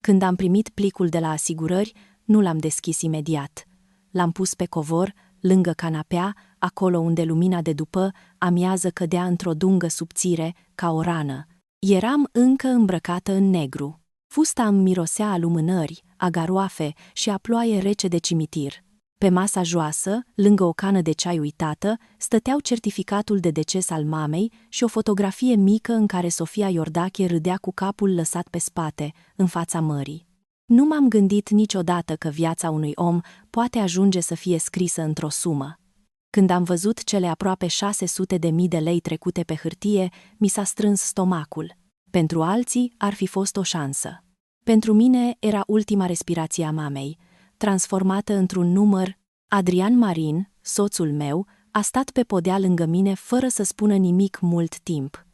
Când am primit plicul de la asigurări, nu l-am deschis imediat. L-am pus pe covor, lângă canapea, acolo unde lumina de după amiază cădea într-o dungă subțire, ca o rană. Eram încă îmbrăcată în negru. Fusta îmi mirosea a lumânări, a garoafe și a ploaie rece de cimitir. Pe masa joasă, lângă o cană de ceai uitată, stăteau certificatul de deces al mamei și o fotografie mică în care Sofia Iordache râdea cu capul lăsat pe spate, în fața mării. Nu m-am gândit niciodată că viața unui om poate ajunge să fie scrisă într-o sumă. Când am văzut cele aproape 600.000 de lei trecute pe hârtie, mi s-a strâns stomacul. Pentru alții ar fi fost o șansă. Pentru mine era ultima respirație a mamei, transformată într-un număr. Adrian Marin, soțul meu, a stat pe podea lângă mine fără să spună nimic mult timp.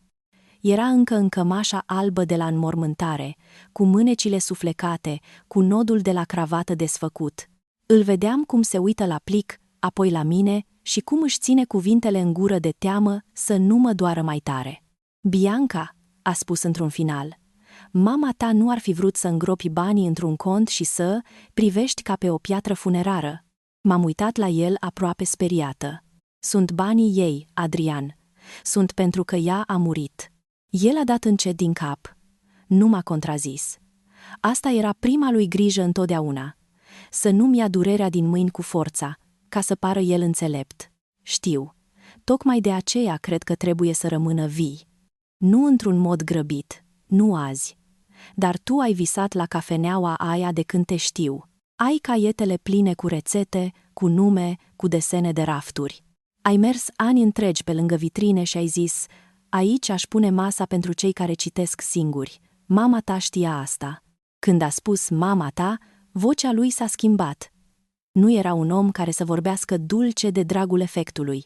Era încă în cămașa albă de la înmormântare, cu mânecile suflecate, cu nodul de la cravată desfăcut. Îl vedeam cum se uită la plic, apoi la mine și cum își ține cuvintele în gură de teamă să nu mă doară mai tare. Bianca, a spus într-un final, mama ta nu ar fi vrut să îngropi banii într-un cont și să privești ca pe o piatră funerară. M-am uitat la el aproape speriată. Sunt banii ei, Adrian. Sunt pentru că ea a murit. El a dat încet din cap. Nu m-a contrazis. Asta era prima lui grijă întotdeauna. Să nu-mi ia durerea din mâini cu forța, ca să pară el înțelept. Știu. Tocmai de aceea cred că trebuie să rămână vii. Nu într-un mod grăbit. Nu azi. Dar tu ai visat la cafeneaua aia de când te știu. Ai caietele pline cu rețete, cu nume, cu desene de rafturi. Ai mers ani întregi pe lângă vitrine și ai zis, aici aș pune masa pentru cei care citesc singuri. Mama ta știa asta. Când a spus mama ta, vocea lui s-a schimbat. Nu era un om care să vorbească dulce de dragul efectului.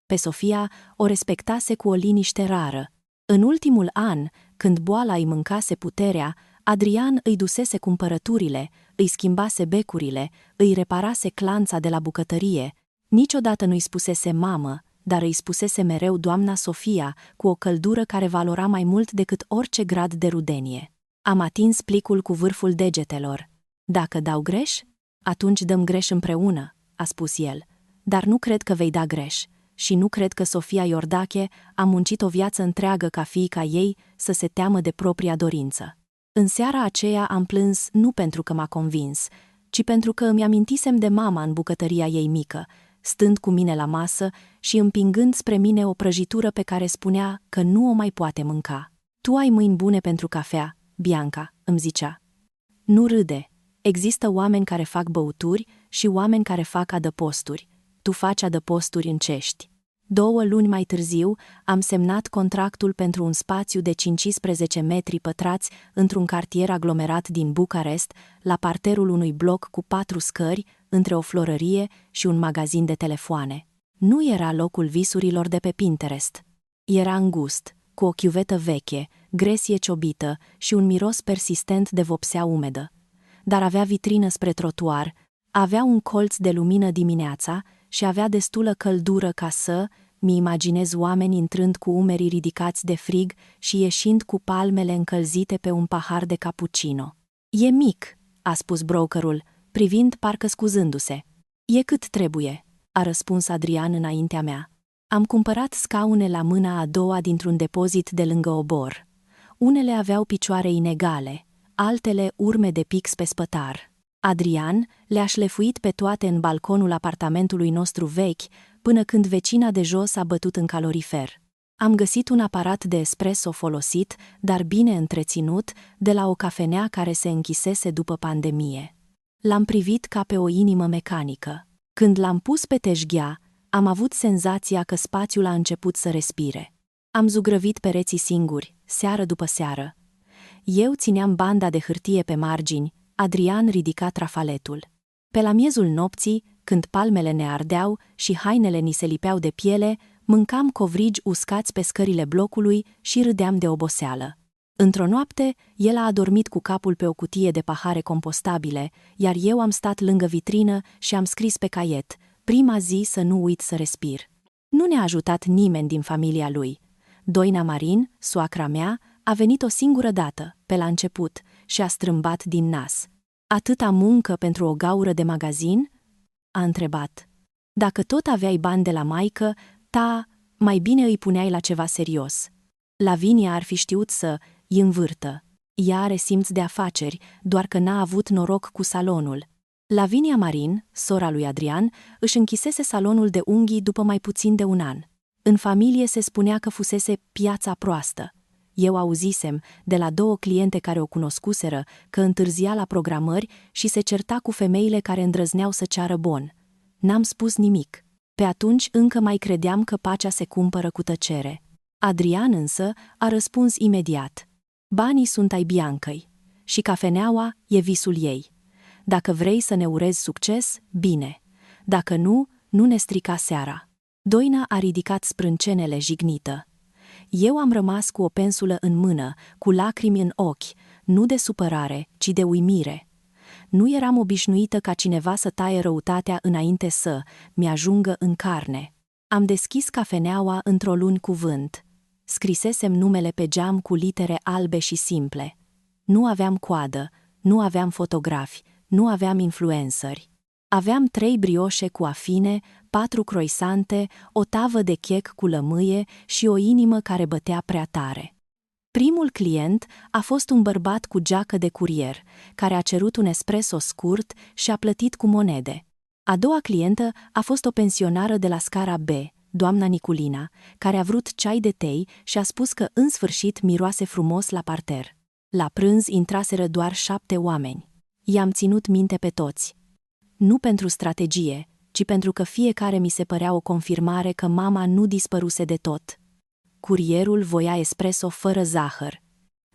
Pe Sofia o respectase cu o liniște rară. În ultimul an, când boala îi mâncase puterea, Adrian îi dusese cumpărăturile, îi schimbase becurile, îi reparase clanța de la bucătărie. Niciodată nu-i spusese mamă, dar îi spusese mereu doamna Sofia, cu o căldură care valora mai mult decât orice grad de rudenie. Am atins plicul cu vârful degetelor. Dacă dau greș? Atunci dăm greș împreună, a spus el. Dar nu cred că vei da greș. Și nu cred că Sofia Iordache a muncit o viață întreagă ca fiica ei să se teamă de propria dorință. În seara aceea am plâns nu pentru că m-a convins, ci pentru că îmi amintisem de mama în bucătăria ei mică, stând cu mine la masă și împingând spre mine o prăjitură pe care spunea că nu o mai poate mânca. Tu ai mâini bune pentru cafea, Bianca, îmi zicea. Nu râde. Există oameni care fac băuturi și oameni care fac adăposturi. Tu faci adăposturi în Cești. 2 luni mai târziu am semnat contractul pentru un spațiu de 15 metri pătrați într-un cartier aglomerat din Bucarest, la parterul unui bloc cu 4 scări, între o florărie și un magazin de telefoane. Nu era locul visurilor de pe Pinterest. Era îngust, cu o chiuvetă veche, gresie ciobită și un miros persistent de vopsea umedă. Dar avea vitrină spre trotuar, avea un colț de lumină dimineața și avea destulă căldură ca să mi imaginez oameni intrând cu umerii ridicați de frig și ieșind cu palmele încălzite pe un pahar de cappuccino. E mic, a spus brokerul, privind parcă scuzându-se. E cât trebuie, a răspuns Adrian înaintea mea. Am cumpărat scaune la mâna a doua dintr-un depozit de lângă obor. Unele aveau picioare inegale, altele urme de pix pe spătar. Adrian le-a șlefuit pe toate în balconul apartamentului nostru vechi, până când vecina de jos a bătut în calorifer. Am găsit un aparat de espresso folosit, dar bine întreținut, de la o cafenea care se închisese după pandemie. L-am privit ca pe o inimă mecanică. Când l-am pus pe teșghea, am avut senzația că spațiul a început să respire. Am zugrăvit pereții singuri, seară după seară. Eu țineam banda de hârtie pe margini, Adrian ridica trafaletul. Pe la miezul nopții, când palmele ne ardeau și hainele ni se lipeau de piele, mâncam covrigi uscați pe scările blocului și râdeam de oboseală. Într-o noapte, el a adormit cu capul pe o cutie de pahare compostabile, iar eu am stat lângă vitrină și am scris pe caiet, prima zi să nu uit să respir. Nu ne-a ajutat nimeni din familia lui. Doina Marin, soacra mea, a venit o singură dată, pe la început, și a strâmbat din nas. Atâta muncă pentru o gaură de magazin? A întrebat. Dacă tot aveai bani de la maică, mai bine îi puneai la ceva serios. Lavinia ar fi știut să îi învârtă. Ea are simț de afaceri, doar că n-a avut noroc cu salonul. Lavinia Marin, sora lui Adrian, își închisese salonul de unghii după mai puțin de un an. În familie se spunea că fusese piața proastă. Eu auzisem, de la 2 cliente care o cunoscuseră, că întârzia la programări și se certa cu femeile care îndrăzneau să ceară bon. N-am spus nimic. Pe atunci încă mai credeam că pacea se cumpără cu tăcere. Adrian însă a răspuns imediat. Banii sunt ai Biancăi și cafeneaua e visul ei. Dacă vrei să ne urezi succes, bine. Dacă nu, nu ne strica seara. Doina a ridicat sprâncenele jignită. Eu am rămas cu o pensulă în mână, cu lacrimi în ochi, nu de supărare, ci de uimire. Nu eram obișnuită ca cineva să taie răutatea înainte să mi-ajungă în carne. Am deschis cafeneaua într-o luni cuvânt. Scrisesem numele pe geam cu litere albe și simple. Nu aveam coadă, nu aveam fotografi, nu aveam influenceri. Aveam 3 brioșe cu afine, 4 croissante, o tavă de chec cu lămâie și o inimă care bătea prea tare. Primul client a fost un bărbat cu geacă de curier, care a cerut un espresso scurt și a plătit cu monede. A doua clientă a fost o pensionară de la scara B, doamna Niculina, care a vrut ceai de tei și a spus că în sfârșit miroase frumos la parter. La prânz intraseră doar 7 oameni. I-am ținut minte pe toți. Nu pentru strategie, ci pentru că fiecare mi se părea o confirmare că mama nu dispăruse de tot. Curierul voia espresso fără zahăr.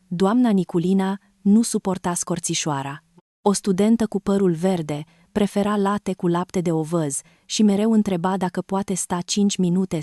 Doamna Niculina nu suporta scorțișoara. O studentă cu părul verde prefera latte cu lapte de ovăz și mereu întreba dacă poate sta 5 minute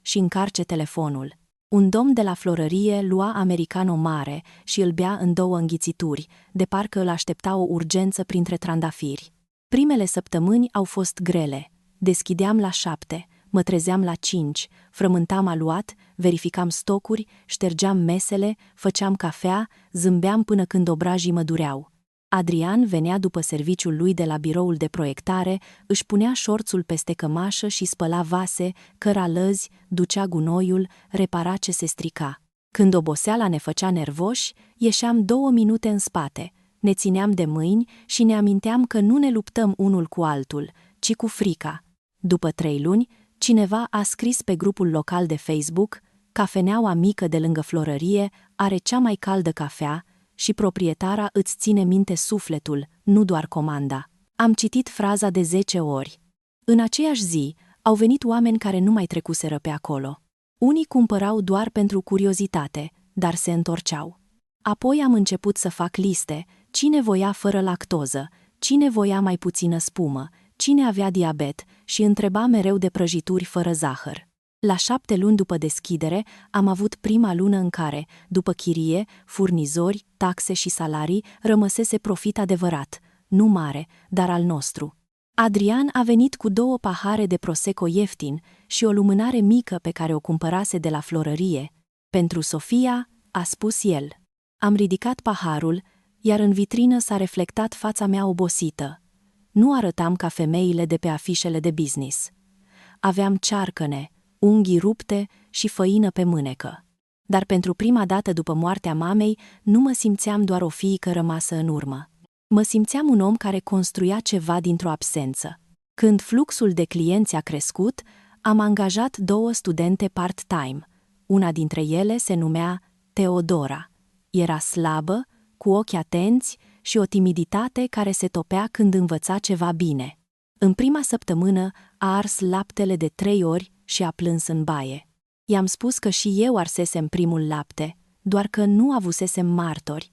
și încarce telefonul. Un domn de la florărie lua americano mare și îl bea în 2 înghițituri, de parcă îl aștepta o urgență printre trandafiri. Primele săptămâni au fost grele. Deschideam la 7, mă trezeam la 5, frământam aluat, verificam stocuri, ștergeam mesele, făceam cafea, zâmbeam până când obrajii mă dureau. Adrian venea după serviciul lui de la biroul de proiectare, își punea șorțul peste cămașă și spăla vase, căra lăzi, ducea gunoiul, repara ce se strica. Când oboseala ne făcea nervoși, ieșeam 2 minute în spate, ne țineam de mâini și ne aminteam că nu ne luptăm unul cu altul, ci cu frica. După 3 luni, cineva a scris pe grupul local de Facebook: cafeneaua mică de lângă florărie are cea mai caldă cafea și proprietara îți ține minte sufletul, nu doar comanda. Am citit fraza de 10 ori. În aceeași zi, au venit oameni care nu mai trecuseră pe acolo. Unii cumpărau doar pentru curiozitate, dar se întorceau. Apoi am început să fac liste: cine voia fără lactoză, cine voia mai puțină spumă, cine avea diabet și întreba mereu de prăjituri fără zahăr. La 7 luni după deschidere, am avut prima lună în care, după chirie, furnizori, taxe și salarii, rămăsese profit adevărat, nu mare, dar al nostru. Adrian a venit cu 2 pahare de prosecco ieftin și o lumânare mică pe care o cumpărase de la florărie. Pentru Sofia, a spus el. Am ridicat paharul, iar în vitrină s-a reflectat fața mea obosită. Nu arătam ca femeile de pe afișele de business. Aveam cearcăne, unghii rupte și făină pe mânecă. Dar pentru prima dată după moartea mamei, nu mă simțeam doar o fiică rămasă în urmă. Mă simțeam un om care construia ceva dintr-o absență. Când fluxul de clienți a crescut, am angajat 2 studente part-time. Una dintre ele se numea Teodora. Era slabă, cu ochi atenți și o timiditate care se topea când învăța ceva bine. În prima săptămână a ars laptele de 3 ori și a plâns în baie. I-am spus că și eu arsesem primul lapte, doar că nu avusesem martori.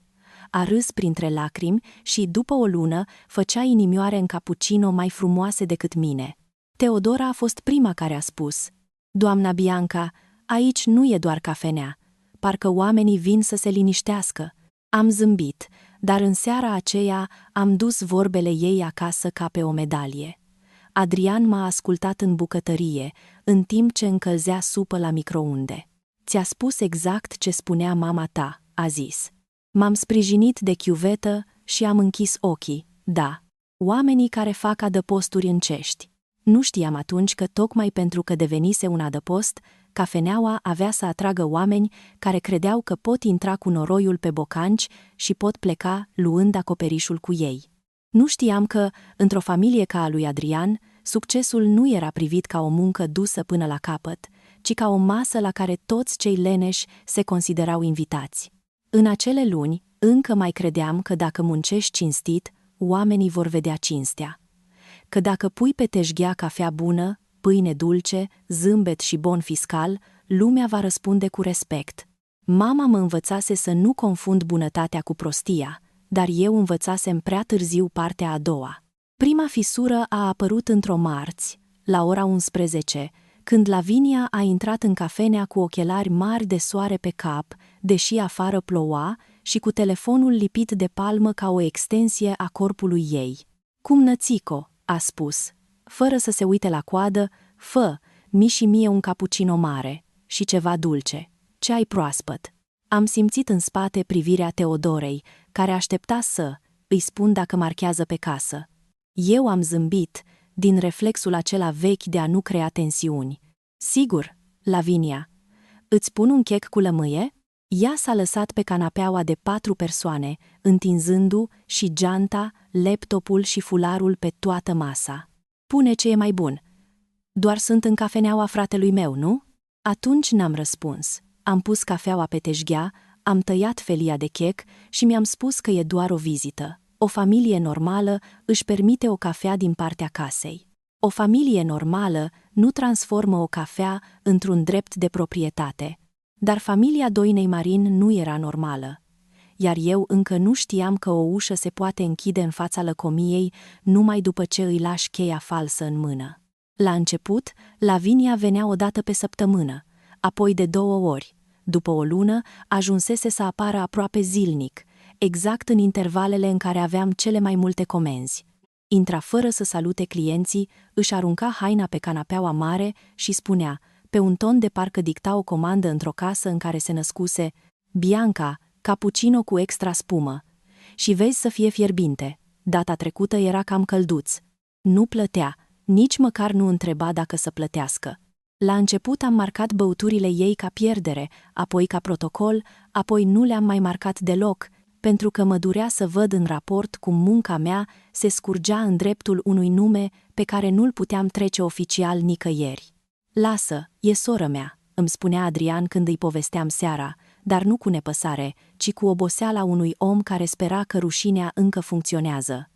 A râs printre lacrimi și, după o lună, făcea inimioare în cappuccino mai frumoase decât mine. Teodora a fost prima care a spus: Doamna Bianca, aici nu e doar cafenea. Parcă oamenii vin să se liniștească. Am zâmbit, dar în seara aceea am dus vorbele ei acasă ca pe o medalie. Adrian m-a ascultat în bucătărie, în timp ce încălzea supă la microunde. Ți-a spus exact ce spunea mama ta, a zis. M-am sprijinit de chiuvetă și am închis ochii, da. Oamenii care fac adăposturi încești. Nu știam atunci că tocmai pentru că devenise un adăpost, cafeneaua avea să atragă oameni care credeau că pot intra cu noroiul pe bocanci și pot pleca luând acoperișul cu ei. Nu știam că, într-o familie ca a lui Adrian, succesul nu era privit ca o muncă dusă până la capăt, ci ca o masă la care toți cei leneși se considerau invitați. În acele luni, încă mai credeam că dacă muncești cinstit, oamenii vor vedea cinstea. Că dacă pui pe teșghea cafea bună, pâine dulce, zâmbet și bon fiscal, lumea va răspunde cu respect. Mama mă învățase să nu confund bunătatea cu prostia, dar eu învățasem prea târziu partea a doua. Prima fisură a apărut într-o marți, la ora 11, când Lavinia a intrat în cafenea cu ochelari mari de soare pe cap, deși afară ploua, și cu telefonul lipit de palmă ca o extensie a corpului ei. "Cum nățico?" a spus, fără să se uite la coadă, "Fă, mi și mie un cappuccino mare și ceva dulce, ceai proaspăt." Am simțit în spate privirea Teodorei, care aștepta să îi spun dacă marchează pe casă. Eu am zâmbit, din reflexul acela vechi de a nu crea tensiuni. "Sigur, Lavinia. Îți pun un chec cu lămâie?" Ea s-a lăsat pe canapeaua de 4 persoane, întinzându și geanta, laptopul și fularul pe toată masa. "Pune ce e mai bun. Doar sunt în cafeneaua fratelui meu, nu?" Atunci n-am răspuns. Am pus cafeaua pe teșghea, am tăiat felia de chec și mi-am spus că e doar o vizită. O familie normală își permite o cafea din partea casei. O familie normală nu transformă o cafea într-un drept de proprietate. Dar familia Doinei Marin nu era normală. Iar eu încă nu știam că o ușă se poate închide în fața lăcomiei numai după ce îi lași cheia falsă în mână. La început, Lavinia venea o dată pe săptămână, apoi de 2 ori. După o lună, ajunsese să apară aproape zilnic, exact în intervalele în care aveam cele mai multe comenzi. Intra fără să salute clienții, își arunca haina pe canapeaua mare și spunea, pe un ton de parcă dicta o comandă într-o casă în care se născuse: "Bianca, cappuccino cu extra spumă. Și vezi să fie fierbinte." Data trecută era cam călduț. Nu plătea, nici măcar nu întreba dacă să plătească. La început am marcat băuturile ei ca pierdere, apoi ca protocol, apoi nu le-am mai marcat deloc, pentru că mă durea să văd în raport cum munca mea se scurgea în dreptul unui nume pe care nu-l puteam trece oficial nicăieri. "Lasă, e soră mea," îmi spunea Adrian când îi povesteam seara, dar nu cu nepăsare, ci cu oboseala unui om care spera că rușinea încă funcționează.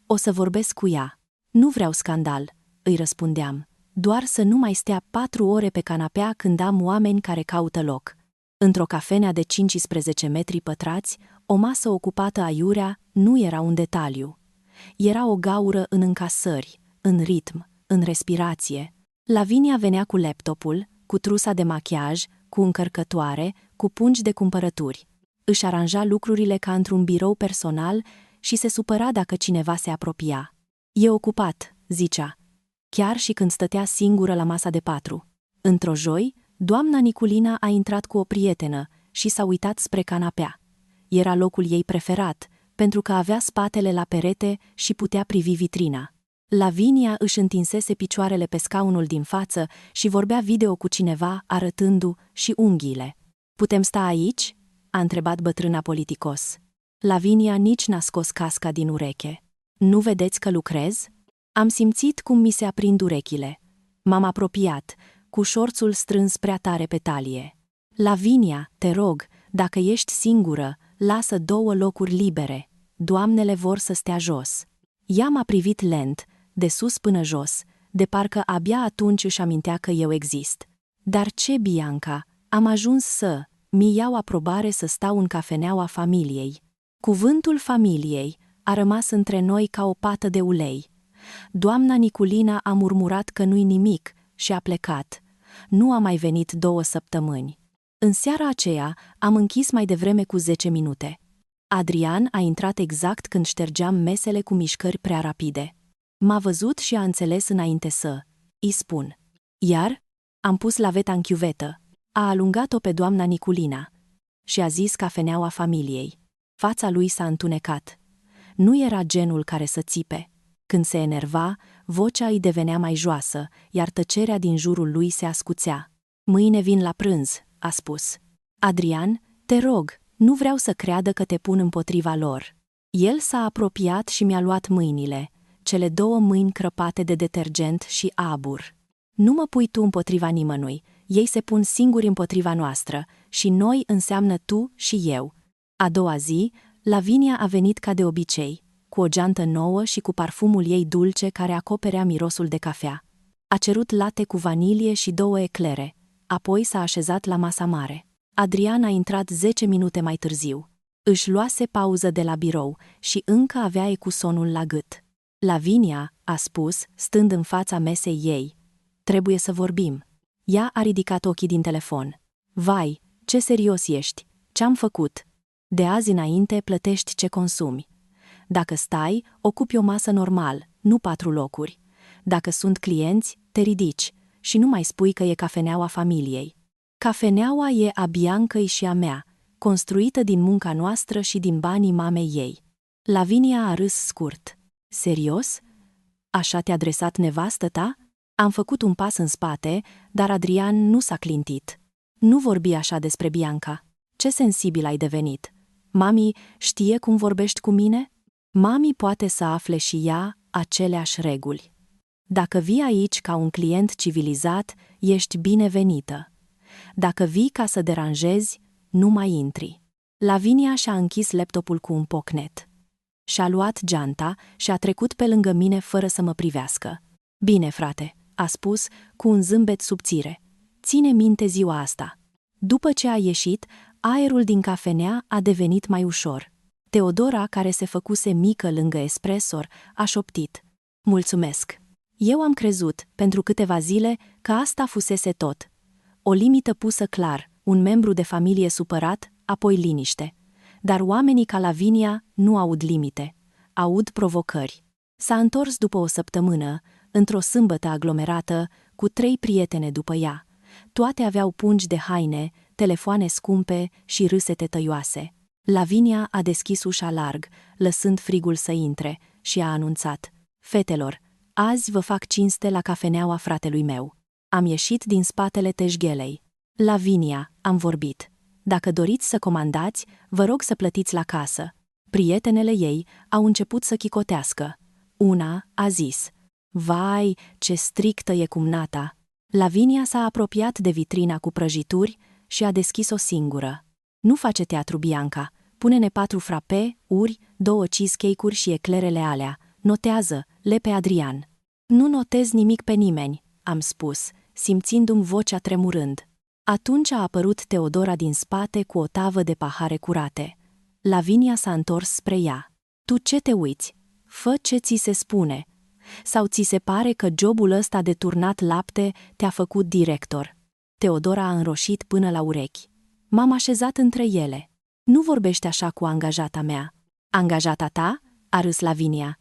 "O să vorbesc cu ea. Nu vreau scandal," îi răspundeam, "doar să nu mai stea 4 ore pe canapea când am oameni care caută loc." Într-o cafenea de 15 metri pătrați, o masă ocupată aiurea nu era un detaliu. Era o gaură în încasări, în ritm, în respirație. Lavinia venea cu laptopul, cu trusa de machiaj, cu încărcătoare, cu pungi de cumpărături. Își aranja lucrurile ca într-un birou personal și se supăra dacă cineva se apropia. "E ocupat," zicea, chiar și când stătea singură la masa de 4. Într-o joi, doamna Niculina a intrat cu o prietenă și s-a uitat spre canapea. Era locul ei preferat, pentru că avea spatele la perete și putea privi vitrina. Lavinia își întinsese picioarele pe scaunul din față și vorbea video cu cineva, arătându și unghiile. "Putem sta aici?" a întrebat bătrâna politicos. Lavinia nici n-a scos casca din ureche. "Nu vedeți că lucrez?" Am simțit cum mi se aprind urechile. M-am apropiat, cu șorțul strâns prea tare pe talie. "Lavinia, te rog, dacă ești singură, lasă 2 locuri libere. Doamnele vor să stea jos." Ea m-a privit lent, de sus până jos, de parcă abia atunci își amintea că eu exist. "Dar ce, Bianca, am ajuns să mi iau aprobare să stau în cafeneaua familiei." Cuvântul familiei a rămas între noi ca o pată de ulei. Doamna Niculina a murmurat că nu-i nimic și a plecat. Nu a mai venit 2 săptămâni. În seara aceea am închis mai devreme cu 10 minute. Adrian a intrat exact când ștergeam mesele cu mișcări prea rapide. M-a văzut și a înțeles înainte să îi spun. "Iar?" Am pus laveta în chiuvetă. A alungat-o pe doamna Niculina și a zis cafeneaua familiei. Fața lui s-a întunecat. Nu era genul care să țipe. Când se enerva, vocea îi devenea mai joasă, iar tăcerea din jurul lui se ascuțea. Mâine vin la prânz, a spus. Adrian, te rog, nu vreau să creadă că te pun împotriva lor. El s-a apropiat și mi-a luat mâinile, cele 2 mâini crăpate de detergent și abur. Nu mă pui tu împotriva nimănui, ei se pun singuri împotriva noastră și noi înseamnă tu și eu. A doua zi, Lavinia a venit ca de obicei, cu o geantă nouă și cu parfumul ei dulce care acoperea mirosul de cafea. A cerut latte cu vanilie și 2 eclere, apoi s-a așezat la masa mare. Adrian a intrat 10 minute mai târziu. Își luase pauză de la birou și încă avea ecusonul la gât. Lavinia, a spus, stând în fața mesei ei. Trebuie să vorbim. Ea a ridicat ochii din telefon. Vai, ce serios ești, ce-am făcut? De azi înainte plătești ce consumi. Dacă stai, ocupi o masă normal, nu 4 locuri. Dacă sunt clienți, te ridici și nu mai spui că e cafeneaua familiei. Cafeneaua e a Biancăi și a mea, construită din munca noastră și din banii mamei ei. Lavinia a râs scurt. Serios? Așa te-a adresat nevastă ta? Am făcut un pas în spate, dar Adrian nu s-a clintit. Nu vorbi așa despre Bianca. Ce sensibil ai devenit. Mami știe cum vorbești cu mine? Mami poate să afle și ea aceleași reguli. Dacă vii aici ca un client civilizat, ești binevenită. Dacă vii ca să deranjezi, nu mai intri. Lavinia și-a închis laptopul cu un pocnet. Și-a luat geanta și a trecut pe lângă mine fără să mă privească. Bine, frate, a spus cu un zâmbet subțire. Ține minte ziua asta. După ce a ieșit, aerul din cafenea a devenit mai ușor. Teodora, care se făcuse mică lângă espresor, a șoptit. Mulțumesc. Eu am crezut, pentru câteva zile, că asta fusese tot. O limită pusă clar, un membru de familie supărat, apoi liniște. Dar oamenii ca Lavinia nu aud limite, aud provocări. S-a întors după o săptămână, într-o sâmbătă aglomerată, cu 3 prietene după ea. Toate aveau pungi de haine, telefoane scumpe și râsete tăioase. Lavinia a deschis ușa larg, lăsând frigul să intre, și a anunțat. Fetelor, azi vă fac cinste la cafeneaua fratelui meu. Am ieșit din spatele teșghelei. Lavinia, am vorbit. Dacă doriți să comandați, vă rog să plătiți la casă. Prietenele ei au început să chicotească. Una a zis. Vai, ce strictă e cumnata! Lavinia s-a apropiat de vitrina cu prăjituri și a deschis o singură. Nu face teatru, Bianca. Pune-ne 4 frappe, uri, 2 cheesecake-uri și eclerele alea. Notează, le pe Adrian. Nu notez nimic pe nimeni, am spus, simțindu-mi vocea tremurând. Atunci a apărut Teodora din spate cu o tavă de pahare curate. Lavinia s-a întors spre ea. Tu ce te uiți? Fă ce ți se spune. Sau ți se pare că jobul ăsta de turnat lapte te-a făcut director? Teodora a înroșit până la urechi. M-am așezat între ele. Nu vorbește așa cu angajata mea. Angajata ta? A râs Lavinia.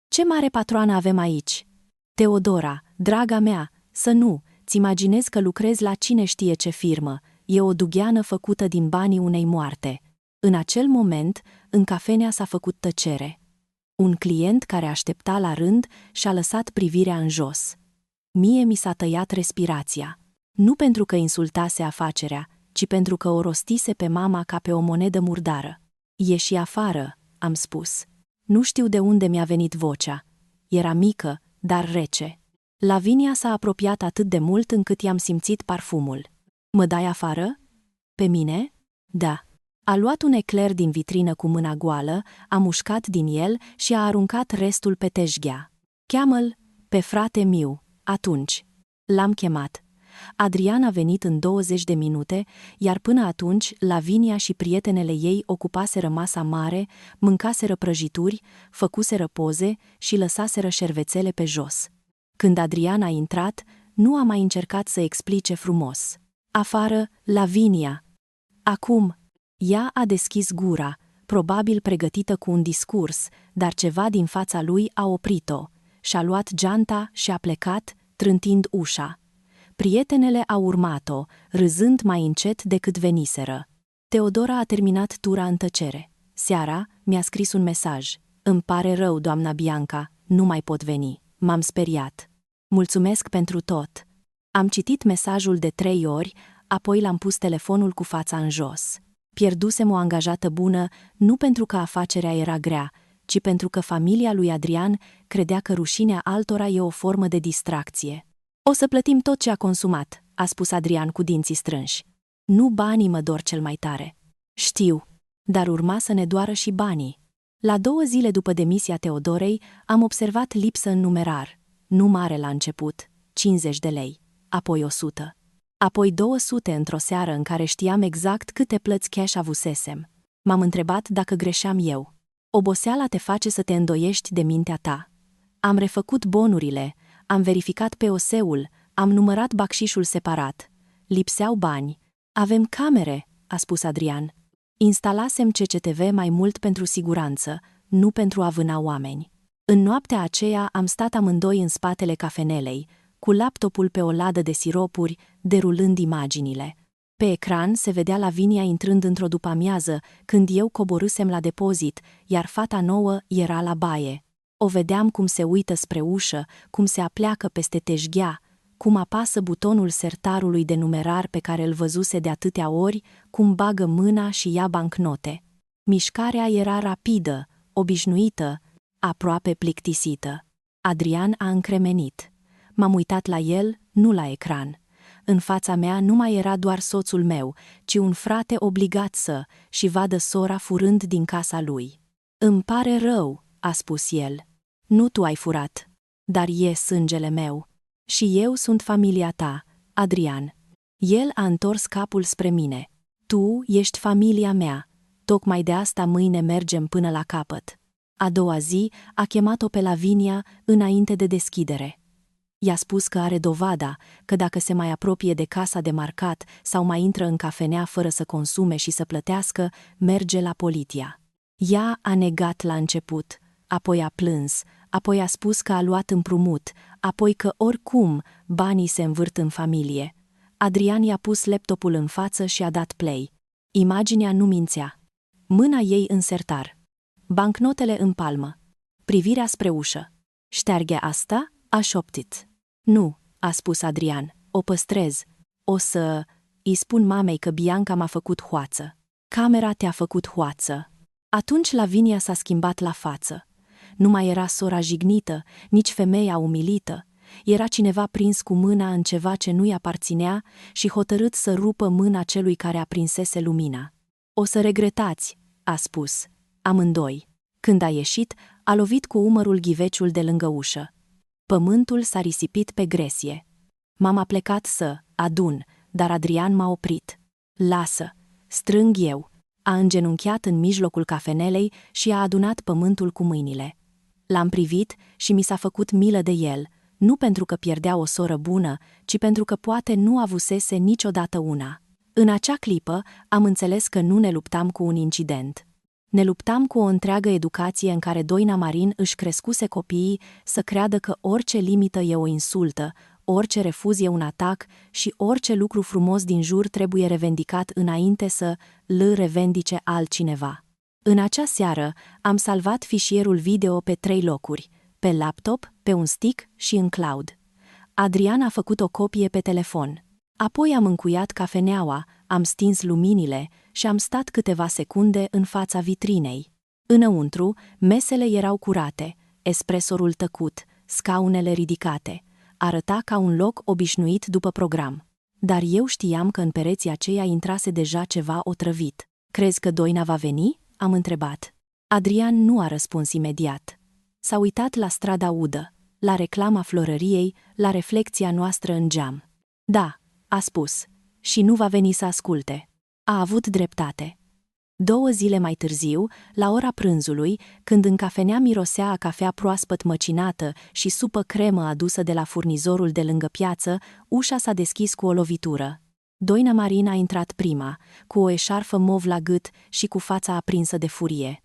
Ce mare patroană avem aici? Teodora, draga mea, să nu, ți imaginezi că lucrezi la cine știe ce firmă, e o dugheană făcută din banii unei moarte. În acel moment, în cafenea s-a făcut tăcere. Un client care aștepta la rând și-a lăsat privirea în jos. Mie mi s-a tăiat respirația. Nu pentru că insultase afacerea, ci pentru că o rostise pe mama ca pe o monedă murdară. Ieși afară, am spus. Nu știu de unde mi-a venit vocea. Era mică, dar rece. Lavinia s-a apropiat atât de mult încât i-am simțit parfumul. Mă dai afară? Pe mine? Da. A luat un ecler din vitrină cu mâna goală, a mușcat din el și a aruncat restul pe teșghea. Cheamă-l pe frate Miu, atunci. L-am chemat. Adrian a venit în 20 de minute, iar până atunci Lavinia și prietenele ei ocupaseră masa mare, mâncaseră prăjituri, făcuseră poze și lăsaseră șervețele pe jos. Când Adrian a intrat, nu a mai încercat să explice frumos. Afară, Lavinia! Acum! Ea a deschis gura, probabil pregătită cu un discurs, dar ceva din fața lui a oprit-o. Și-a luat geanta și a plecat, trântind ușa. Prietenele au urmat-o, râzând mai încet decât veniseră. Teodora a terminat tura în tăcere. Seara, mi-a scris un mesaj. Îmi pare rău, doamna Bianca, nu mai pot veni. M-am speriat. Mulțumesc pentru tot. Am citit mesajul de 3 ori, apoi l-am pus telefonul cu fața în jos. Pierdusem o angajată bună, nu pentru că afacerea era grea, ci pentru că familia lui Adrian credea că rușinea altora e o formă de distracție. O să plătim tot ce a consumat, a spus Adrian cu dinții strânși. Nu banii mă dor cel mai tare. Știu, dar urma să ne doară și banii. La 2 zile după demisia Teodorei, am observat lipsă în numerar. Nu mare la început, 50 de lei, apoi 100. Apoi 200 într-o seară în care știam exact câte plăți cash avusesem. M-am întrebat dacă greșeam eu. Oboseala te face să te îndoiești de mintea ta. Am refăcut bonurile, am verificat POS-ul, am numărat bacșișul separat. Lipseau bani. Avem camere, a spus Adrian. Instalasem CCTV mai mult pentru siguranță, nu pentru a vâna oameni. În noaptea aceea am stat amândoi în spatele cafenelei, cu laptopul pe o ladă de siropuri, derulând imaginile. Pe ecran se vedea Lavinia intrând într-o după-amiază, când eu coborâsem la depozit, iar fata nouă era la baie. O vedeam cum se uită spre ușă, cum se apleacă peste teșghea, cum apasă butonul sertarului de numerar pe care îl văzuse de atâtea ori, cum bagă mâna și ia bancnote. Mișcarea era rapidă, obișnuită, aproape plictisită. Adrian a încremenit. M-am uitat la el, nu la ecran. În fața mea nu mai era doar soțul meu, ci un frate obligat și vadă sora furând din casa lui. Îmi pare rău, a spus el. Nu tu ai furat, dar e sângele meu. Și eu sunt familia ta, Adrian. El a întors capul spre mine. Tu ești familia mea. Tocmai de asta mâine mergem până la capăt. A doua zi a chemat-o pe Lavinia înainte de deschidere. I-a spus că are dovada, că dacă se mai apropie de casa de marcat sau mai intră în cafenea fără să consume și să plătească, merge la poliția. Ea a negat la început, apoi a plâns, apoi a spus că a luat împrumut, apoi că oricum banii se învârt în familie. Adrian i-a pus laptopul în față și a dat play. Imaginea nu mințea. Mâna ei în sertar. Bancnotele în palmă. Privirea spre ușă. Șterge asta? A șoptit. Nu, a spus Adrian, o păstrez. O să... îi spun mamei că Bianca m-a făcut hoață. Camera te-a făcut hoață. Atunci Lavinia s-a schimbat la față. Nu mai era sora jignită, nici femeia umilită. Era cineva prins cu mâna în ceva ce nu-i aparținea și hotărât să rupă mâna celui care aprinsese lumina. O să regretați, a spus. Amândoi. Când a ieșit, a lovit cu umărul ghiveciul de lângă ușă. Pământul s-a risipit pe gresie. M-am aplecat să adun, dar Adrian m-a oprit. Lasă, strâng eu. A îngenunchiat în mijlocul cafenelei și a adunat pământul cu mâinile. L-am privit și mi s-a făcut milă de el, nu pentru că pierdea o soră bună, ci pentru că poate nu avusese niciodată una. În acea clipă am înțeles că nu ne luptam cu un incident. Ne luptam cu o întreagă educație în care Doina Marin își crescuse copiii să creadă că orice limită e o insultă, orice refuz e un atac și orice lucru frumos din jur trebuie revendicat înainte să îl revendice altcineva. În acea seară am salvat fișierul video pe 3 locuri, pe laptop, pe un stick și în cloud. Adrian a făcut o copie pe telefon. Apoi am încuiat cafeneaua, am stins luminile și am stat câteva secunde în fața vitrinei. Înăuntru, mesele erau curate, espresorul tăcut, scaunele ridicate. Arăta ca un loc obișnuit după program. Dar eu știam că în pereții aceia intrase deja ceva otrăvit. Crezi că Doina va veni? Am întrebat. Adrian nu a răspuns imediat. S-a uitat la strada udă, la reclama florăriei, la reflecția noastră în geam. Da, a spus, și nu va veni să asculte. A avut dreptate. 2 zile mai târziu, la ora prânzului, când în cafenea mirosea a cafea proaspăt măcinată și supă cremă adusă de la furnizorul de lângă piață, ușa s-a deschis cu o lovitură. Doina Marin a intrat prima, cu o eșarfă mov la gât și cu fața aprinsă de furie.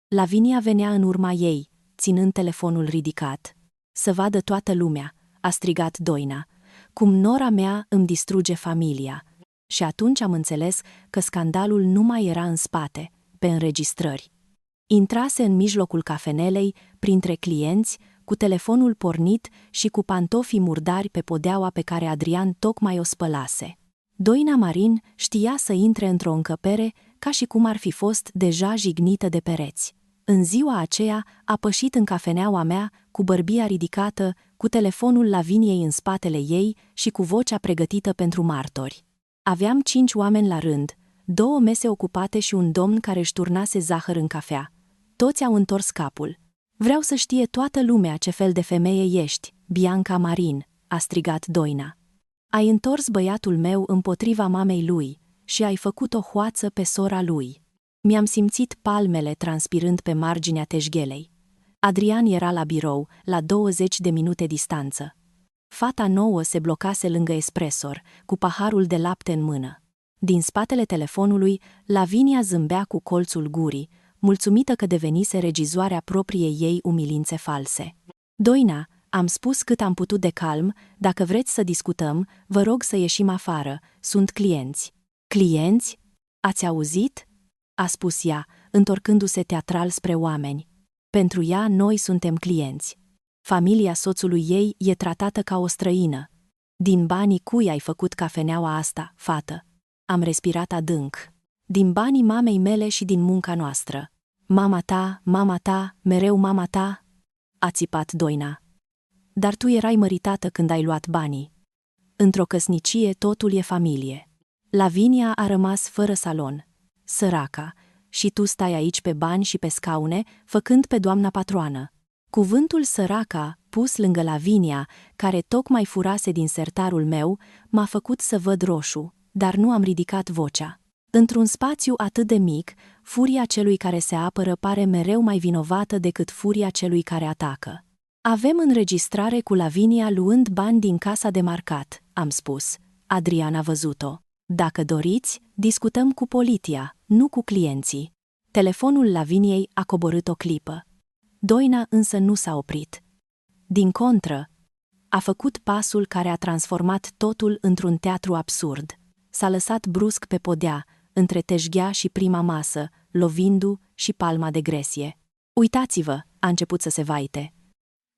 Lavinia venea în urma ei, ținând telefonul ridicat. Să vadă toată lumea, a strigat Doina, cum nora mea îmi distruge familia. Și atunci am înțeles că scandalul nu mai era în spate, pe înregistrări, Intrase în mijlocul cafenelei, printre clienți, cu telefonul pornit și cu pantofii murdari pe podeaua pe care Adrian tocmai o spălase. Doina Marin știa să intre într-o încăpere ca și cum ar fi fost deja jignită de pereți. În ziua aceea a pășit în cafeneaua mea, cu bărbia ridicată, cu telefonul Laviniei în spatele ei și cu vocea pregătită pentru martori. Aveam 5 oameni la rând, 2 mese ocupate și un domn care își turnase zahăr în cafea. Toți au întors capul. Vreau să știe toată lumea ce fel de femeie ești, Bianca Marin, a strigat Doina. Ai întors băiatul meu împotriva mamei lui și ai făcut o hoață pe sora lui. Mi-am simțit palmele transpirând pe marginea teșghelei. Adrian era la birou, la 20 de minute distanță. Fata nouă se blocase lângă espresor, cu paharul de lapte în mână. Din spatele telefonului, Lavinia zâmbea cu colțul gurii, mulțumită că devenise regizoarea propriei ei umilințe false. Doina, am spus cât am putut de calm, dacă vreți să discutăm, vă rog să ieșim afară, sunt clienți. Clienți? Ați auzit? A spus ea, întorcându-se teatral spre oameni. Pentru ea, noi suntem clienți. Familia soțului ei e tratată ca o străină. Din banii cui ai făcut cafeneaua asta, fată? Am respirat adânc. Din banii mamei mele și din munca noastră. Mama ta, mereu mama ta, a țipat Doina. Dar tu erai măritată când ai luat banii. Într-o căsnicie totul e familie. Lavinia a rămas fără salon. Săraca, și tu stai aici pe bani și pe scaune, făcând pe doamna patroană. Cuvântul săraca, pus lângă Lavinia, care tocmai furase din sertarul meu, m-a făcut să văd roșu, dar nu am ridicat vocea. Într-un spațiu atât de mic, furia celui care se apără pare mereu mai vinovată decât furia celui care atacă. Avem înregistrare cu Lavinia luând bani din casa de marcat, am spus. Adrian a văzut-o. Dacă doriți, discutăm cu poliția, nu cu clienții. Telefonul Laviniei a coborât o clipă. Doina însă nu s-a oprit. Din contră, a făcut pasul care a transformat totul într-un teatru absurd. S-a lăsat brusc pe podea, între teșghea și prima masă, lovindu și palma de gresie. Uitați-vă, a început să se vaite.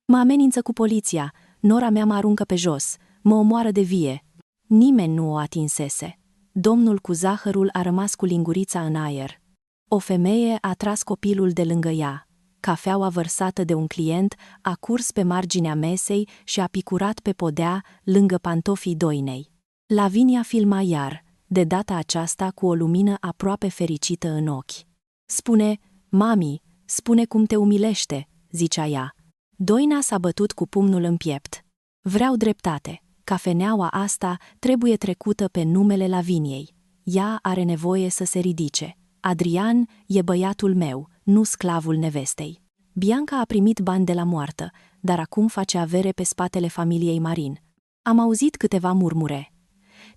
Mă amenință cu poliția, nora mea mă aruncă pe jos, mă omoară de vie. Nimeni nu o atinsese. Domnul cu zahărul a rămas cu lingurița în aer. O femeie a tras copilul de lângă ea. Cafeaua vărsată de un client a curs pe marginea mesei și a picurat pe podea lângă pantofii Doinei. Lavinia filma iar, de data aceasta cu o lumină aproape fericită în ochi. Spune, mami, spune cum te umilește, zicea ea. Doina s-a bătut cu pumnul în piept. Vreau dreptate. Cafeneaua asta trebuie trecută pe numele Laviniei. Ea are nevoie să se ridice. Adrian e băiatul meu, nu sclavul nevestei. Bianca a primit bani de la moartă, dar acum face avere pe spatele familiei Marin. Am auzit câteva murmure.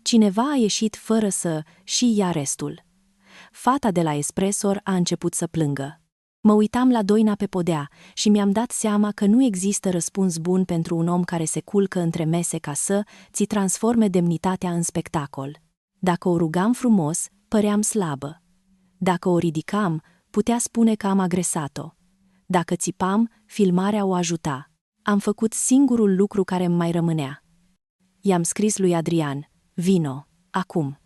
Cineva a ieșit fără să și ia restul. Fata de la espresor a început să plângă. Mă uitam la Doina pe podea și mi-am dat seama că nu există răspuns bun pentru un om care se culcă între mese ca să ți transforme demnitatea în spectacol. Dacă o rugam frumos, păream slabă. Dacă o ridicam, putea spune că am agresat-o. Dacă țipam, filmarea o ajuta. Am făcut singurul lucru care îmi mai rămânea. I-am scris lui Adrian, vino, acum.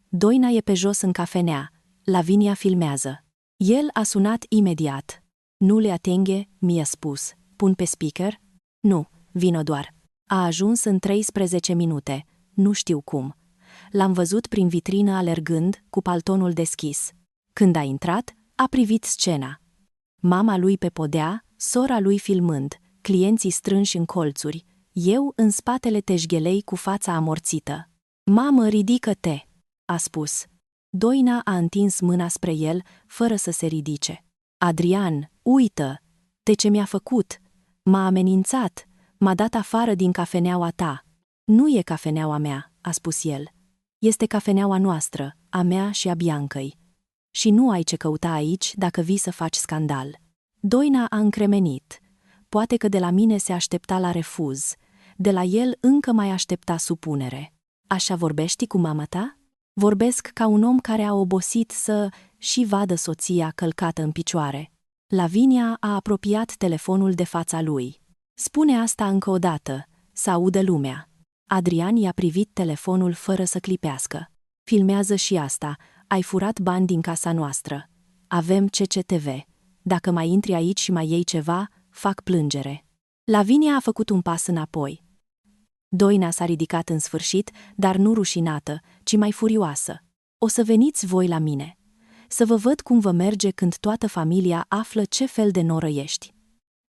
Doina e pe jos în cafenea, Lavinia filmează. El a sunat imediat. Nu le atinghe, mi-a spus. Pun pe speaker? Nu, vino doar. A ajuns în 13 minute, nu știu cum. L-am văzut prin vitrină alergând, cu paltonul deschis. Când a intrat, a privit scena. Mama lui pe podea, sora lui filmând, clienții strânși în colțuri, eu în spatele teșghelei cu fața amorțită. Mamă, ridică-te, a spus. Doina a întins mâna spre el, fără să se ridice. Adrian, uită, de ce mi-a făcut? M-a amenințat, m-a dat afară din cafeneaua ta. Nu e cafeneaua mea, a spus el. Este cafeneaua noastră, a mea și a Biancăi. Și nu ai ce căuta aici dacă vii să faci scandal. Doina a încremenit. Poate că de la mine se aștepta la refuz. De la el încă mai aștepta supunere. Așa vorbești cu mama ta? Vorbesc ca un om care a obosit să și vadă soția călcată în picioare. Lavinia a apropiat telefonul de fața lui. Spune asta încă o dată, să audă lumea. Adrian i-a privit telefonul fără să clipească. Filmează și asta, ai furat bani din casa noastră. Avem CCTV. Dacă mai intri aici și mai iei ceva, fac plângere. Lavinia a făcut un pas înapoi. Doina s-a ridicat în sfârșit, dar nu rușinată, ci mai furioasă. O să veniți voi la mine. Să vă văd cum vă merge când toată familia află ce fel de noră ești.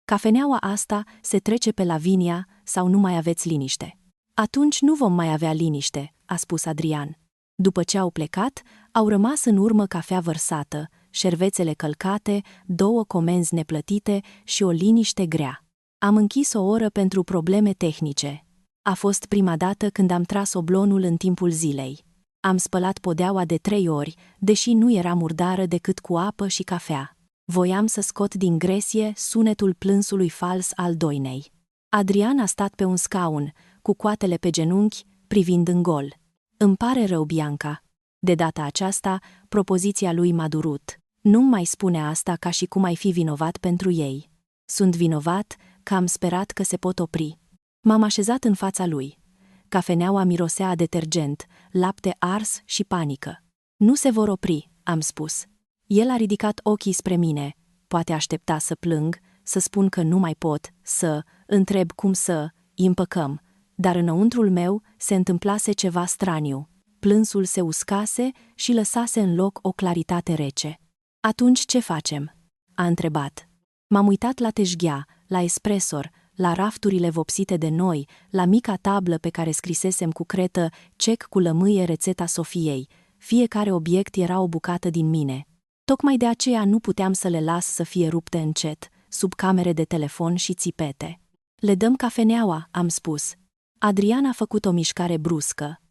Cafeneaua asta se trece pe Lavinia sau nu mai aveți liniște? Atunci nu vom mai avea liniște, a spus Adrian. După ce au plecat, au rămas în urmă cafea vărsată, șervețele călcate, 2 comenzi neplătite și o liniște grea. Am închis o oră pentru probleme tehnice. A fost prima dată când am tras oblonul în timpul zilei. Am spălat podeaua de 3 ori, deși nu era murdară decât cu apă și cafea. Voiam să scot din gresie sunetul plânsului fals al Doinei. Adrian a stat pe un scaun, cu coatele pe genunchi, privind în gol. Îmi pare rău, Bianca. De data aceasta, propoziția lui m-a durut. Nu-mi mai spune asta ca și cum ai fi vinovat pentru ei. Sunt vinovat că am sperat că se pot opri. M-am așezat în fața lui. Cafeneaua mirosea a detergent, lapte ars și panică. Nu se vor opri, am spus. El a ridicat ochii spre mine. Poate aștepta să plâng, să spun că nu mai pot, să întreb cum să îi împăcăm. Dar înăuntrul meu se întâmplase ceva straniu. Plânsul se uscase și lăsase în loc o claritate rece. Atunci ce facem? A întrebat. M-am uitat la teșghea, la espresor, la rafturile vopsite de noi, la mica tablă pe care scrisesem cu cretă cec cu lămâie rețeta Sofiei. Fiecare obiect era o bucată din mine. Tocmai de aceea nu puteam să le las să fie rupte încet, sub camere de telefon și țipete. Le dăm cafeneaua, am spus. Adrian a făcut o mișcare bruscă.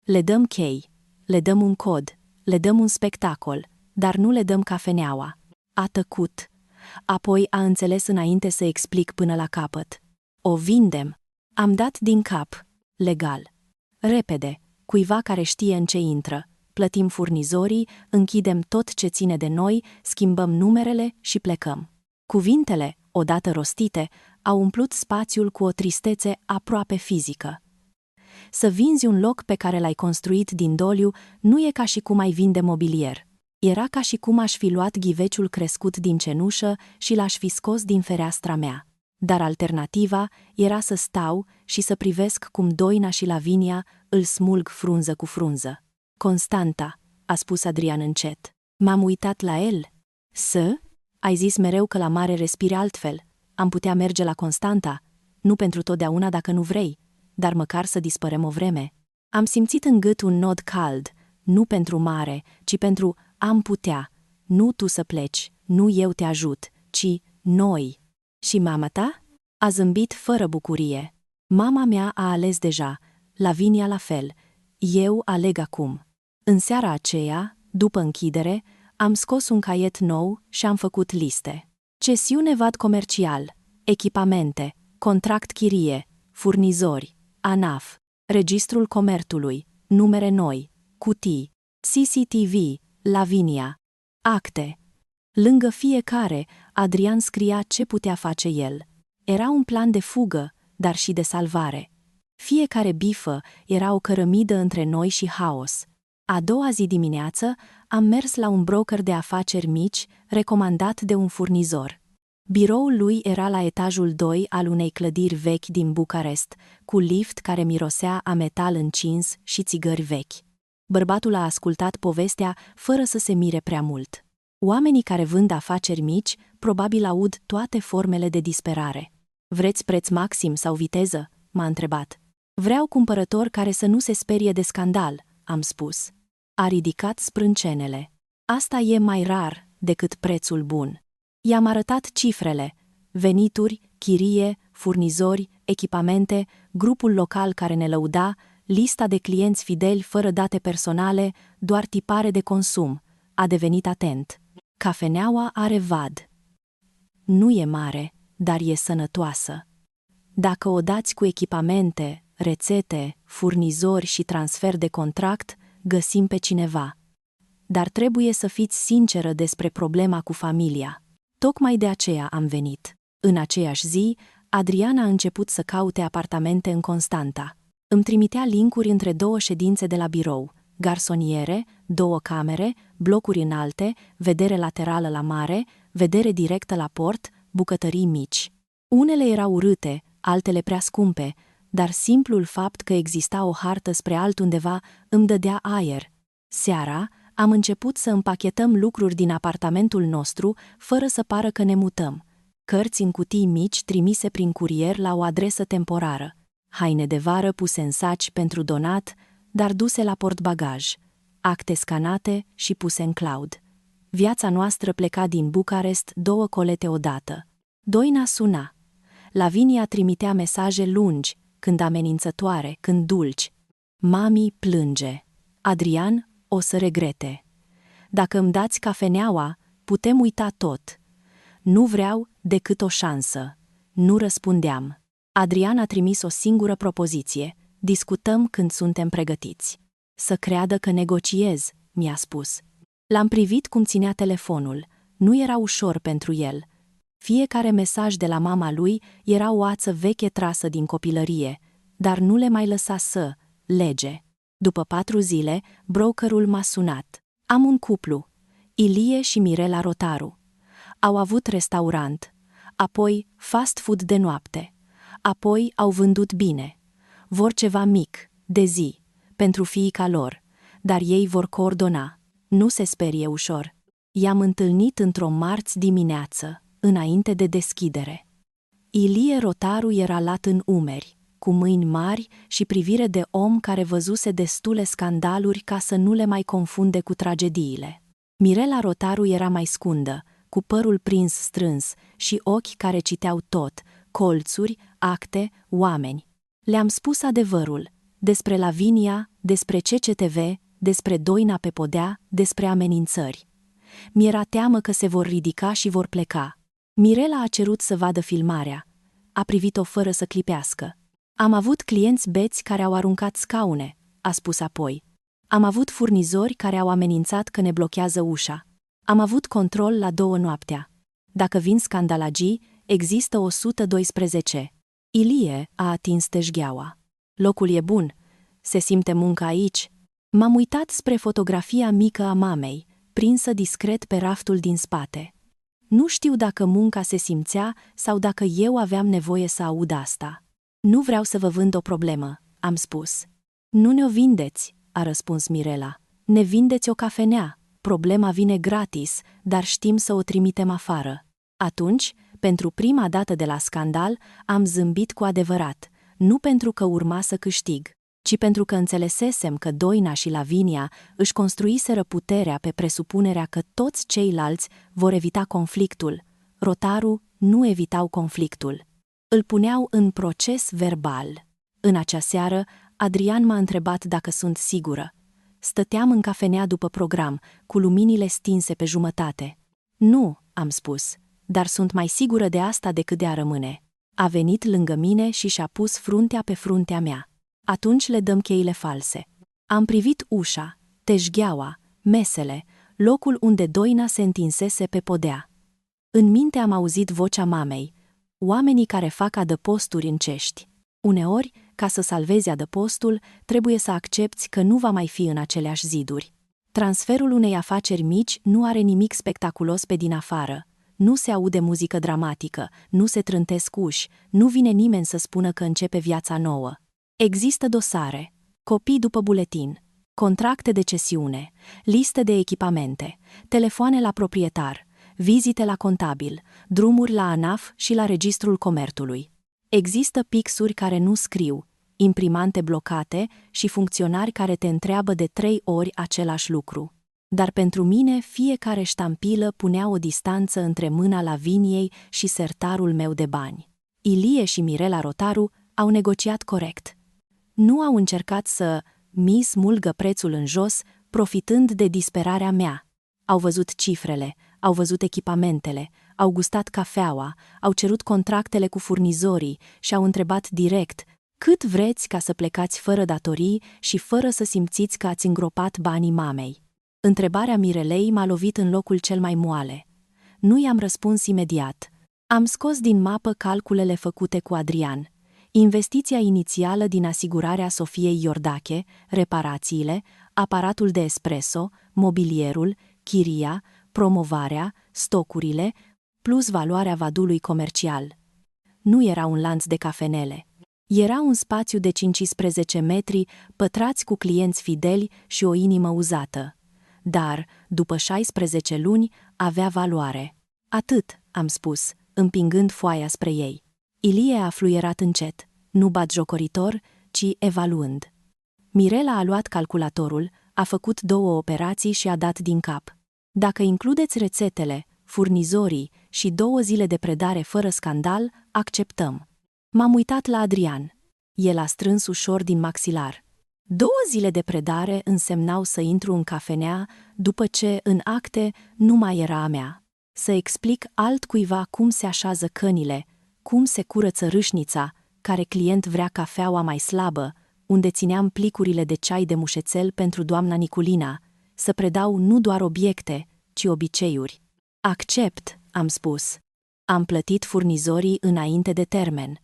Le dăm chei, le dăm un cod, le dăm un spectacol, dar nu le dăm cafeneaua. A tăcut. Apoi a înțeles înainte să explic până la capăt. O vindem. Am dat din cap. Legal. Repede, cuiva care știe în ce intră. Plătim furnizorii, închidem tot ce ține de noi, schimbăm numerele și plecăm. Cuvintele, odată rostite, au umplut spațiul cu o tristețe aproape fizică. Să vinzi un loc pe care l-ai construit din doliu nu e ca și cum ai vinde mobilier. Era ca și cum aș fi luat ghiveciul crescut din cenușă și l-aș fi scos din fereastra mea. Dar alternativa era să stau și să privesc cum Doina și Lavinia îl smulg frunză cu frunză. Constanta, a spus Adrian încet. M-am uitat la el. Ai zis mereu că la mare respiri altfel. Am putea merge la Constanta. Nu pentru totdeauna dacă nu vrei, dar măcar să dispărem o vreme. Am simțit în gât un nod cald, nu pentru mare, ci pentru am putea. Nu tu să pleci, nu eu te ajut, ci noi. Și mama ta? A zâmbit fără bucurie. Mama mea a ales deja, Lavinia la fel. Eu aleg acum. În seara aceea, după închidere, am scos un caiet nou și am făcut liste. Cesiune vad comercial, echipamente, contract chirie, furnizori, ANAF, registrul comerțului, numere noi, cutii, CCTV, Lavinia, acte. Lângă fiecare, Adrian scria ce putea face el. Era un plan de fugă, dar și de salvare. Fiecare bifă era o cărămidă între noi și haos. A doua zi dimineață am mers la un broker de afaceri mici, recomandat de un furnizor. Biroul lui era la etajul 2 al unei clădiri vechi din Bucarest, cu lift care mirosea a metal încins și țigări vechi. Bărbatul a ascultat povestea fără să se mire prea mult. Oamenii care vând afaceri mici probabil aud toate formele de disperare. Vreți preț maxim sau viteză? M-a întrebat. Vreau cumpărător care să nu se sperie de scandal, am spus. A ridicat sprâncenele. Asta e mai rar decât prețul bun. I-am arătat cifrele, venituri, chirie, furnizori, echipamente, grupul local care ne lăuda, lista de clienți fideli fără date personale, doar tipare de consum. A devenit atent. Cafeneaua are vad. Nu e mare, dar e sănătoasă. Dacă o dați cu echipamente, rețete, furnizori și transfer de contract, găsim pe cineva. Dar trebuie să fiți sinceră despre problema cu familia. Tocmai de aceea am venit. În aceeași zi, Adrian a început să caute apartamente în Constanta. Îmi trimitea linkuri între 2 ședințe de la birou, garsoniere, 2 camere, blocuri înalte, vedere laterală la mare, vedere directă la port, bucătării mici. Unele erau urâte, altele prea scumpe, dar simplul fapt că exista o hartă spre altundeva îmi dădea aer. Seara, am început să împachetăm lucruri din apartamentul nostru fără să pară că ne mutăm. Cărți în cutii mici trimise prin curier la o adresă temporară, haine de vară puse în saci pentru donat, dar duse la portbagaj, acte scanate și puse în cloud. Viața noastră pleca din Bucarest 2 colete odată. Doina suna. Lavinia trimitea mesaje lungi, când amenințătoare, când dulci. Mami plânge. Adrian o să regrete. Dacă îmi dați cafeneaua, putem uita tot. Nu vreau decât o șansă. Nu răspundeam. Adrian a trimis o singură propoziție. Discutăm când suntem pregătiți. Să creadă că negociez, mi-a spus. L-am privit cum ținea telefonul. Nu era ușor pentru el. Fiecare mesaj de la mama lui era o ață veche trasă din copilărie, dar nu le mai lăsa să lege. După 4 zile, brokerul m-a sunat. Am un cuplu, Ilie și Mirela Rotaru. Au avut restaurant, apoi fast food de noapte, apoi au vândut bine. Vor ceva mic, de zi, pentru fiica lor, dar ei vor coordona. Nu se sperie ușor. I-am întâlnit într-o marți dimineață, înainte de deschidere. Ilie Rotaru era lat în umeri, cu mâini mari și privire de om care văzuse destule scandaluri ca să nu le mai confunde cu tragediile. Mirela Rotaru era mai scundă, cu părul prins strâns și ochi care citeau tot, colțuri, acte, oameni. Le-am spus adevărul, despre Lavinia, despre CCTV, despre Doina pe podea, despre amenințări. Mi-era teamă că se vor ridica și vor pleca. Mirela a cerut să vadă filmarea. A privit-o fără să clipească. Am avut clienți beți care au aruncat scaune, a spus apoi. Am avut furnizori care au amenințat că ne blochează ușa. Am avut control la 2 noaptea. Dacă vin scandalagii, există 112. Ilie a atins teșgheaua. Locul e bun. Se simte munca aici. M-am uitat spre fotografia mică a mamei, prinsă discret pe raftul din spate. Nu știu dacă munca se simțea sau dacă eu aveam nevoie să aud asta. Nu vreau să vă vând o problemă, am spus. Nu ne-o vindeți, a răspuns Mirela. Ne vindeți o cafenea. Problema vine gratis, dar știm să o trimitem afară. Atunci, pentru prima dată de la scandal, am zâmbit cu adevărat, nu pentru că urma să câștig, ci pentru că înțelesesem că Doina și Lavinia își construiseră puterea pe presupunerea că toți ceilalți vor evita conflictul. Rotaru nu evitau conflictul. Îl puneau în proces verbal. În acea seară, Adrian m-a întrebat dacă sunt sigură. Stăteam în cafenea după program, cu luminile stinse pe jumătate. Nu, am spus, dar sunt mai sigură de asta decât de a rămâne. A venit lângă mine și și-a pus fruntea pe fruntea mea. Atunci le dăm cheile false. Am privit ușa, teșgheaua, mesele, locul unde Doina se întinsese pe podea. În minte am auzit vocea mamei. Oamenii care fac adăposturi încești. Uneori, ca să salvezi adăpostul, trebuie să accepți că nu va mai fi în aceleași ziduri. Transferul unei afaceri mici nu are nimic spectaculos pe din afară. Nu se aude muzică dramatică, nu se trântesc uși, nu vine nimeni să spună că începe viața nouă. Există dosare, copii după buletin, contracte de cesiune, liste de echipamente, telefoane la proprietar, vizite la contabil, drumuri la ANAF și la Registrul Comerțului. Există pixuri care nu scriu, imprimante blocate și funcționari care te întreabă de 3 ori același lucru. Dar pentru mine fiecare ștampilă punea o distanță între mâna Laviniei și sertarul meu de bani. Ilie și Mirela Rotaru au negociat corect. Nu au încercat să mi smulgă prețul în jos, profitând de disperarea mea. Au văzut cifrele, au văzut echipamentele, au gustat cafeaua, au cerut contractele cu furnizorii și au întrebat direct cât vreți ca să plecați fără datorii și fără să simțiți că ați îngropat banii mamei. Întrebarea Mirelei m-a lovit în locul cel mai moale. Nu i-am răspuns imediat. Am scos din mapă calculele făcute cu Adrian. Investiția inițială din asigurarea Sofiei Iordache, reparațiile, aparatul de espresso, mobilierul, chiria, promovarea, stocurile, plus valoarea vadului comercial. Nu era un lanț de cafenele. Era un spațiu de 15 metri pătrați cu clienți fideli și o inimă uzată. Dar, după 16 luni, avea valoare. Atât, am spus, împingând foaia spre ei. Ilie a fluierat încet, nu batjocoritor, ci evaluând. Mirela a luat calculatorul, a făcut 2 operații și a dat din cap. Dacă includeți rețetele, furnizorii și 2 zile de predare fără scandal, acceptăm. M-am uitat la Adrian. El a strâns ușor din maxilar. 2 zile de predare însemnau să intru în cafenea, după ce, în acte, nu mai era a mea. Să explic altcuiva cum se așează cănile, cum se curăță râșnița, care client vrea cafeaua mai slabă, unde țineam plicurile de ceai de mușețel pentru doamna Niculina, să predau nu doar obiecte, ci obiceiuri. Accept, am spus. Am plătit furnizorii înainte de termen.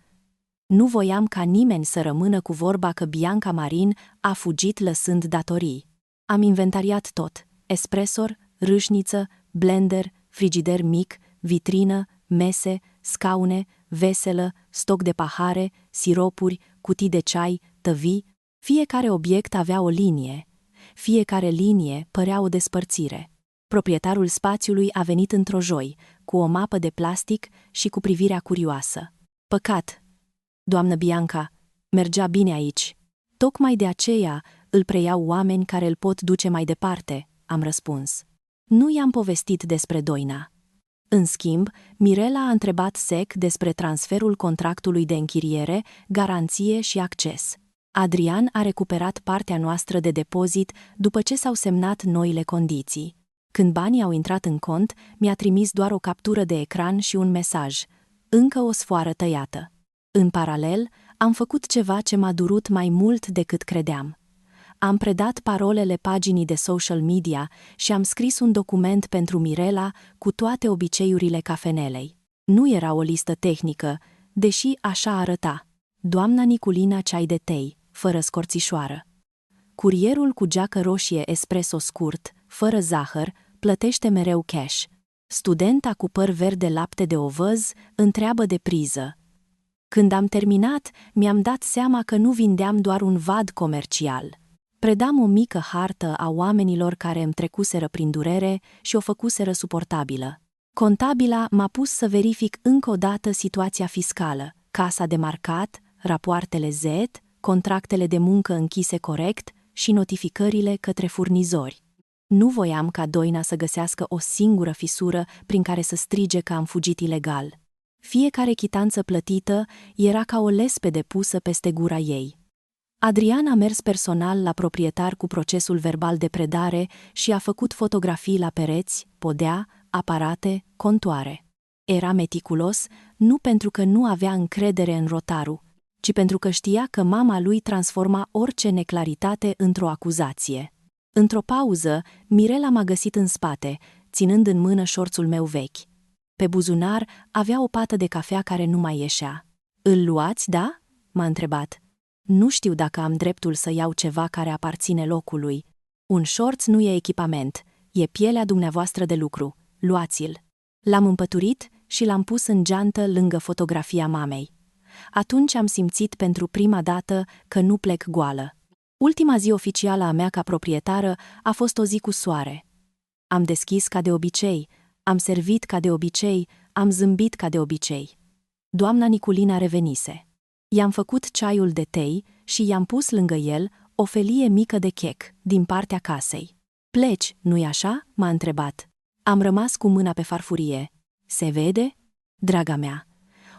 Nu voiam ca nimeni să rămână cu vorba că Bianca Marin a fugit lăsând datorii. Am inventariat tot: espresor, râșniță, blender, frigider mic, vitrină, mese, scaune, veselă, stoc de pahare, siropuri, cutii de ceai, tăvii. Fiecare obiect avea o linie. Fiecare linie părea o despărțire. Proprietarul spațiului a venit într-o joi, cu o mapă de plastic și cu privirea curioasă. Păcat, doamnă Bianca, mergea bine aici. Tocmai de aceea îl preiau oameni care îl pot duce mai departe, am răspuns. Nu i-am povestit despre Doina. În schimb, Mirela a întrebat sec despre transferul contractului de închiriere, garanție și acces. Adrian a recuperat partea noastră de depozit după ce s-au semnat noile condiții. Când banii au intrat în cont, mi-a trimis doar o captură de ecran și un mesaj: încă o sfoară tăiată. În paralel, am făcut ceva ce m-a durut mai mult decât credeam. Am predat parolele paginii de social media și am scris un document pentru Mirela cu toate obiceiurile cafenelei. Nu era o listă tehnică, deși așa arăta: doamna Niculina ceai de tei, fără scorțișoară. Curierul cu geacă roșie espresso scurt, fără zahăr, plătește mereu cash. Studenta cu păr verde lapte de ovăz întreabă de priză. Când am terminat, mi-am dat seama că nu vindeam doar un vad comercial. Predam o mică hartă a oamenilor care îmi trecuseră prin durere și o făcuseră suportabilă. Contabila m-a pus să verific încă o dată situația fiscală, casa de marcat, rapoartele Z, contractele de muncă închise corect și notificările către furnizori. Nu voiam ca Doina să găsească o singură fisură prin care să strige că am fugit ilegal. Fiecare chitanță plătită era ca o lespede pusă peste gura ei. Adrian a mers personal la proprietar cu procesul verbal de predare și a făcut fotografii la pereți, podea, aparate, contoare. Era meticulos nu pentru că nu avea încredere în rotaru, ci pentru că știa că mama lui transforma orice neclaritate într-o acuzație. Într-o pauză, Mirela m-a găsit în spate, ținând în mână șorțul meu vechi. Pe buzunar avea o pată de cafea care nu mai ieșea. "Îl luați, da?" m-a întrebat. "Nu știu dacă am dreptul să iau ceva care aparține locului. Un șorț nu e echipament, e pielea dumneavoastră de lucru. Luați-l." L-am împăturit și l-am pus în geantă lângă fotografia mamei. Atunci am simțit pentru prima dată că nu plec goală. Ultima zi oficială a mea ca proprietară a fost o zi cu soare. Am deschis ca de obicei, am servit ca de obicei, am zâmbit ca de obicei. Doamna Niculina revenise. I-am făcut ceaiul de tei și i-am pus lângă el o felie mică de chec din partea casei. "Pleci, nu-i așa?" m-a întrebat. Am rămas cu mâna pe farfurie. "Se vede?" Draga mea,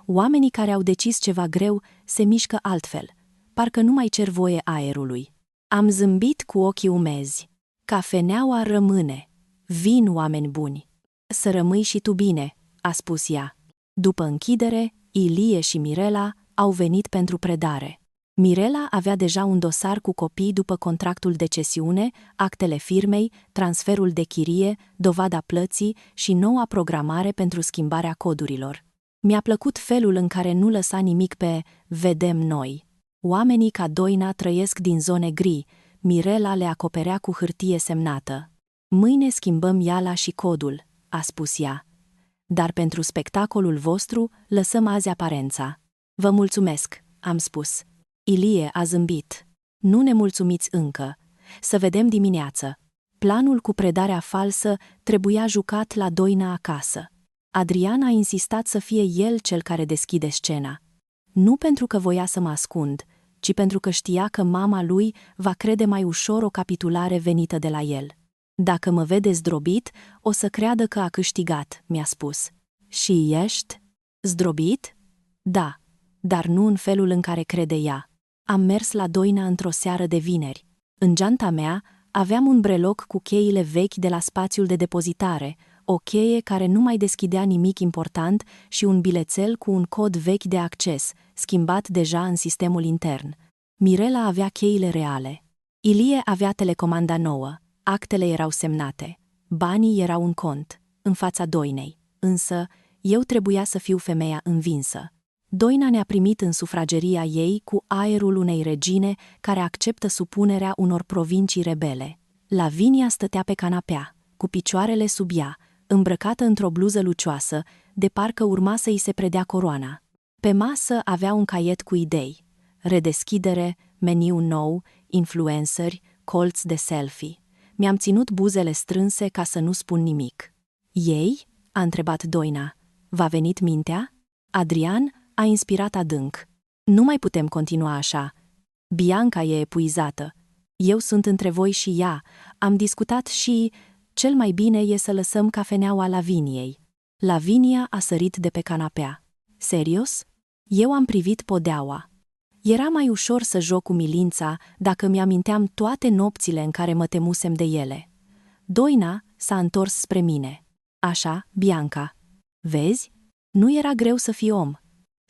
oamenii care au decis ceva greu se mișcă altfel, parcă nu mai cer voie aerului. Am zâmbit cu ochii umezi. "Cafeneaua rămâne. Vin, oameni buni." "Să rămâi și tu bine," a spus ea. După închidere, Ilie și Mirela au venit pentru predare. Mirela avea deja un dosar cu copii după contractul de cesiune, actele firmei, transferul de chirie, dovada plății și noua programare pentru schimbarea codurilor. Mi-a plăcut felul în care nu lăsa nimic pe "vedem noi". Oamenii ca Doina trăiesc din zone gri, Mirela le acoperea cu hârtie semnată. "Mâine schimbăm iala și codul", a spus ea. "Dar pentru spectacolul vostru lăsăm azi aparența." "Vă mulțumesc", am spus. Ilie a zâmbit. "Nu ne mulțumiți încă. Să vedem dimineață." Planul cu predarea falsă trebuia jucat la Doina acasă. Adrian a insistat să fie el cel care deschide scena. Nu pentru că voia să mă ascund, ci pentru că știa că mama lui va crede mai ușor o capitulare venită de la el. "Dacă mă vede zdrobit, o să creadă că a câștigat", mi-a spus. "Și ești zdrobit?" "Da, dar nu în felul în care crede ea." Am mers la Doina într-o seară de vineri. În geanta mea aveam un breloc cu cheile vechi de la spațiul de depozitare, o cheie care nu mai deschidea nimic important și un bilețel cu un cod vechi de acces, schimbat deja în sistemul intern. Mirela avea cheile reale. Ilie avea telecomanda nouă, actele erau semnate, banii erau în cont, în fața Doinei, însă eu trebuia să fiu femeia învinsă. Doina ne-a primit în sufrageria ei cu aerul unei regine care acceptă supunerea unor provincii rebele. Lavinia stătea pe canapea, cu picioarele sub ea, îmbrăcată într-o bluză lucioasă, de parcă urma să îi se predea coroana. Pe masă avea un caiet cu idei: redeschidere, meniu nou, influenceri, colț de selfie. Mi-am ținut buzele strânse ca să nu spun nimic. "Ei?" a întrebat Doina. "V-a venit mintea?" Adrian a inspirat adânc. "Nu mai putem continua așa. Bianca e epuizată. Eu sunt între voi și ea. Am discutat și cel mai bine e să lăsăm cafeneaua Laviniei." Lavinia a sărit de pe canapea. "Serios?" Eu am privit podeaua. Era mai ușor să joc cu Milința dacă mi-aminteam toate nopțile în care mă temusem de ele. Doina s-a întors spre mine. "Așa, Bianca. Vezi? Nu era greu să fii om.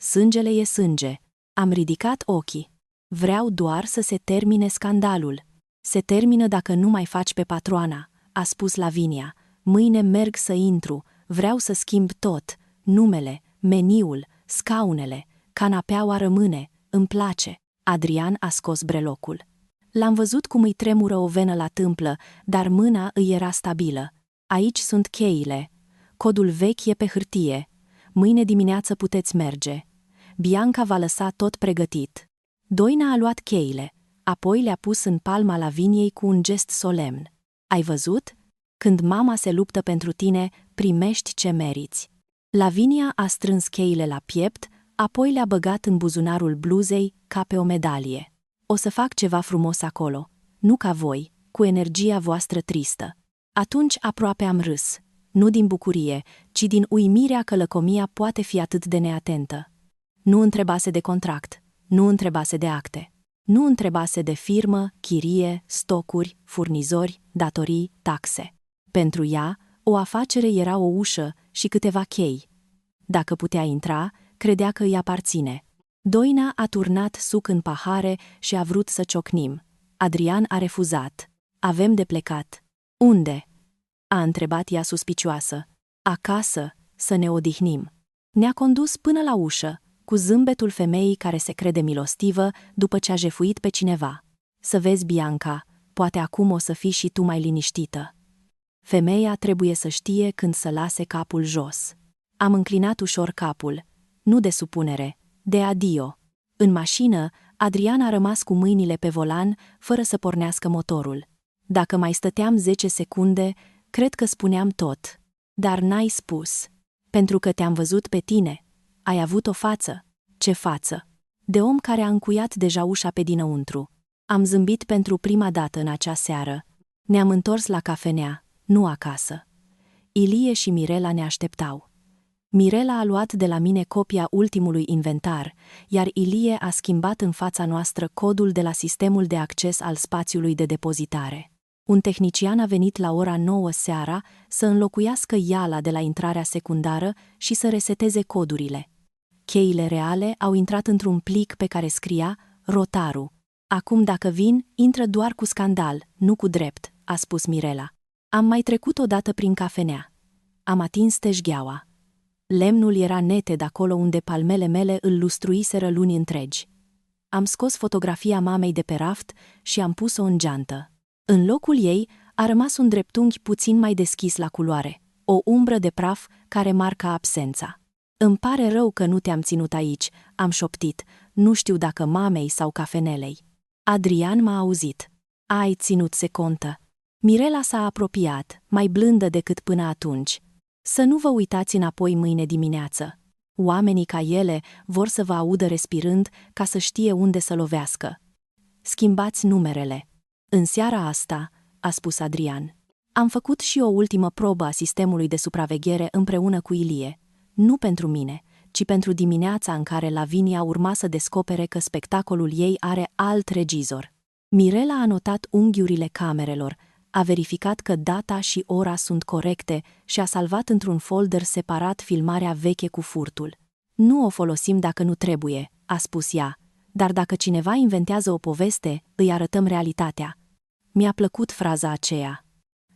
Sângele e sânge." Am ridicat ochii. "Vreau doar să se termine scandalul." "Se termină dacă nu mai faci pe patroana", a spus Lavinia. "Mâine merg să intru, vreau să schimb tot. Numele, meniul, scaunele, canapeaua rămâne, îmi place." Adrian a scos brelocul. L-am văzut cum îi tremură o venă la tâmplă, dar mâna îi era stabilă. "Aici sunt cheile. Codul vechi e pe hârtie. Mâine dimineață puteți merge." Bianca va lăsa tot pregătit. Doina a luat cheile, apoi le-a pus în palma Laviniei cu un gest solemn. "Ai văzut? Când mama se luptă pentru tine, primești ce meriți." Lavinia a strâns cheile la piept, apoi le-a băgat în buzunarul bluzei ca pe o medalie. "O să fac ceva frumos acolo, nu ca voi, cu energia voastră tristă." Atunci aproape am râs, nu din bucurie, ci din uimirea că lăcomia poate fi atât de neatentă. Nu întrebase de contract, nu întrebase de acte, nu întrebase de firmă, chirie, stocuri, furnizori, datorii, taxe. Pentru ea, o afacere era o ușă și câteva chei. Dacă putea intra, credea că îi aparține. Doina a turnat suc în pahare și a vrut să ciocnim. Adrian a refuzat. "Avem de plecat." "Unde?" a întrebat ea suspicioasă. "Acasă, să ne odihnim." Ne-a condus până la ușă, cu zâmbetul femeii care se crede milostivă după ce a jefuit pe cineva. "Să vezi, Bianca, poate acum o să fii și tu mai liniștită." Femeia trebuie să știe când să lase capul jos. Am înclinat ușor capul, nu de supunere, de adio. În mașină, Adrian a rămas cu mâinile pe volan, fără să pornească motorul. Dacă mai stăteam 10 secunde, cred că spuneam tot. "Dar n-ai spus." "Pentru că te-am văzut pe tine. Ai avut o față." "Ce față?" "De om care a încuiat deja ușa pe dinăuntru." Am zâmbit pentru prima dată în acea seară. Ne-am întors la cafenea, nu acasă. Ilie și Mirela ne așteptau. Mirela a luat de la mine copia ultimului inventar, iar Ilie a schimbat în fața noastră codul de la sistemul de acces al spațiului de depozitare. Un tehnician a venit la ora 9 seara să înlocuiască iala de la intrarea secundară și să reseteze codurile. Cheile reale au intrat într-un plic pe care scria Rotaru. Acum dacă vin, intră doar cu scandal, nu cu drept, a spus Mirela. Am mai trecut odată prin cafenea. Am atins teșgheaua. Lemnul era neted acolo unde palmele mele îl lustruiseră luni întregi. Am scos fotografia mamei de pe raft și am pus-o în geantă. În locul ei a rămas un dreptunghi puțin mai deschis la culoare, o umbră de praf care marca absența. Îmi pare rău că nu te-am ținut aici, am șoptit, nu știu dacă mamei sau cafenelei. Adrian m-a auzit. Ai ținut secontă. Mirela s-a apropiat, mai blândă decât până atunci. Să nu vă uitați înapoi mâine dimineață. Oamenii ca ele vor să vă audă respirând ca să știe unde să lovească. Schimbați numerele. În seara asta, a spus Adrian, am făcut și o ultimă probă a sistemului de supraveghere împreună cu Ilie. Nu pentru mine, ci pentru dimineața în care Lavinia urma să descopere că spectacolul ei are alt regizor. Mirela a notat unghiurile camerelor, a verificat că data și ora sunt corecte și a salvat într-un folder separat filmarea veche cu furtul. Nu o folosim dacă nu trebuie, a spus ea, dar dacă cineva inventează o poveste, îi arătăm realitatea. Mi-a plăcut fraza aceea.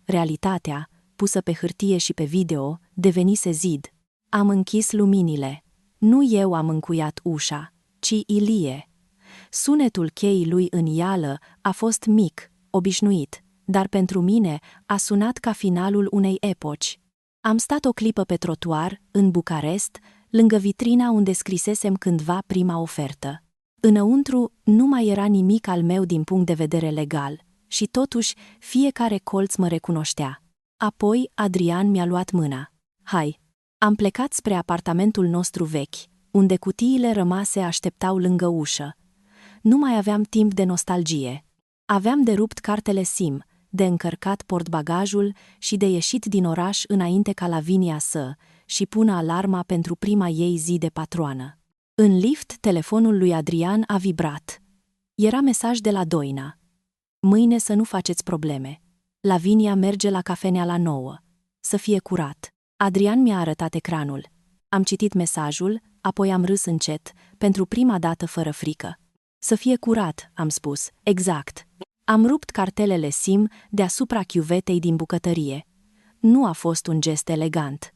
Realitatea, pusă pe hârtie și pe video, devenise zid. Am închis luminile. Nu eu am încuiat ușa, ci Ilie. Sunetul cheii lui în ială a fost mic, obișnuit, dar pentru mine a sunat ca finalul unei epoci. Am stat o clipă pe trotuar, în Bucarest, lângă vitrina unde scrisesem cândva prima ofertă. Înăuntru nu mai era nimic al meu din punct de vedere legal, și totuși fiecare colț mă recunoștea. Apoi Adrian mi-a luat mâna. Hai! Am plecat spre apartamentul nostru vechi, unde cutiile rămase așteptau lângă ușă. Nu mai aveam timp de nostalgie. Aveam de rupt cartele SIM, de încărcat portbagajul și de ieșit din oraș înainte ca Lavinia să și pună alarma pentru prima ei zi de patroană. În lift, telefonul lui Adrian a vibrat. Era mesaj de la Doina. Mâine să nu faceți probleme. Lavinia merge la cafenea la 9. Să fie curat. Adrian mi-a arătat ecranul. Am citit mesajul, apoi am râs încet, pentru prima dată fără frică. Să fie curat, am spus, exact. Am rupt cartelele SIM deasupra chiuvetei din bucătărie. Nu a fost un gest elegant.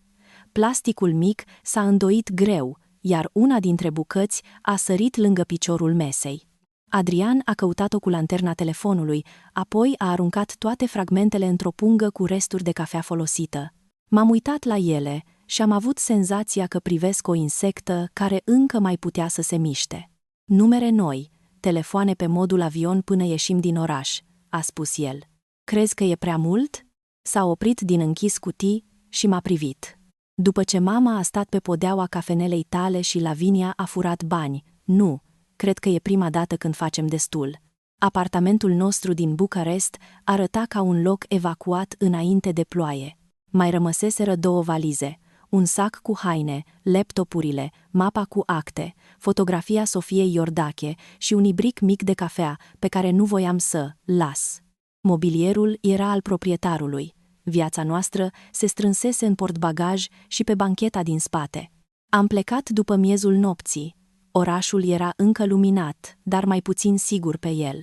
Plasticul mic s-a îndoit greu, iar una dintre bucăți a sărit lângă piciorul mesei. Adrian a căutat-o cu lanterna telefonului, apoi a aruncat toate fragmentele într-o pungă cu resturi de cafea folosită. M-am uitat la ele și am avut senzația că privesc o insectă care încă mai putea să se miște. Numere noi, telefoane pe modul avion până ieșim din oraș, a spus el. Crezi că e prea mult? S-a oprit din închis cutii și m-a privit. După ce mama a stat pe podeaua cafenelei tale și Lavinia a furat bani, nu, cred că e prima dată când facem destul. Apartamentul nostru din Bucarest arăta ca un loc evacuat înainte de ploaie. Mai rămăseseră 2 valize, un sac cu haine, laptopurile, mapa cu acte, fotografia Sofiei Iordache și un ibric mic de cafea pe care nu voiam să las. Mobilierul era al proprietarului. Viața noastră se strânsese în portbagaj și pe bancheta din spate. Am plecat după miezul nopții. Orașul era încă luminat, dar mai puțin sigur pe el.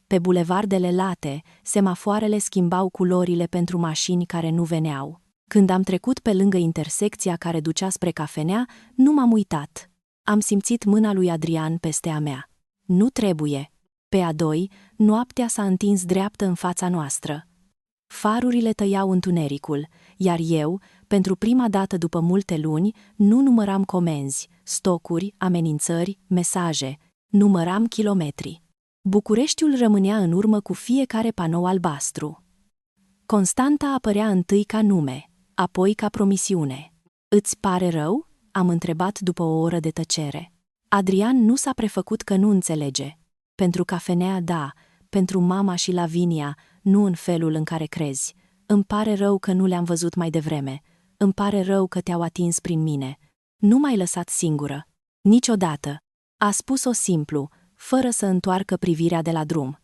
Pe bulevardele late, semafoarele schimbau culorile pentru mașini care nu veneau. Când am trecut pe lângă intersecția care ducea spre cafenea, nu m-am uitat. Am simțit mâna lui Adrian peste a mea. Nu trebuie. Pe a 2, noaptea s-a întins dreaptă în fața noastră. Farurile tăiau întunericul, iar eu, pentru prima dată după multe luni, nu număram comenzi, stocuri, amenințări, mesaje, număram kilometri. Bucureștiul rămânea în urmă cu fiecare panou albastru. Constanta apărea întâi ca nume, apoi ca promisiune. Îți pare rău? Am întrebat după o oră de tăcere. Adrian nu s-a prefăcut că nu înțelege. Pentru cafenea, da, pentru mama și Lavinia, nu în felul în care crezi. Îmi pare rău că nu le-am văzut mai devreme. Îmi pare rău că te-au atins prin mine. Nu m-ai lăsat singură. Niciodată. A spus-o simplu, fără să întoarcă privirea de la drum.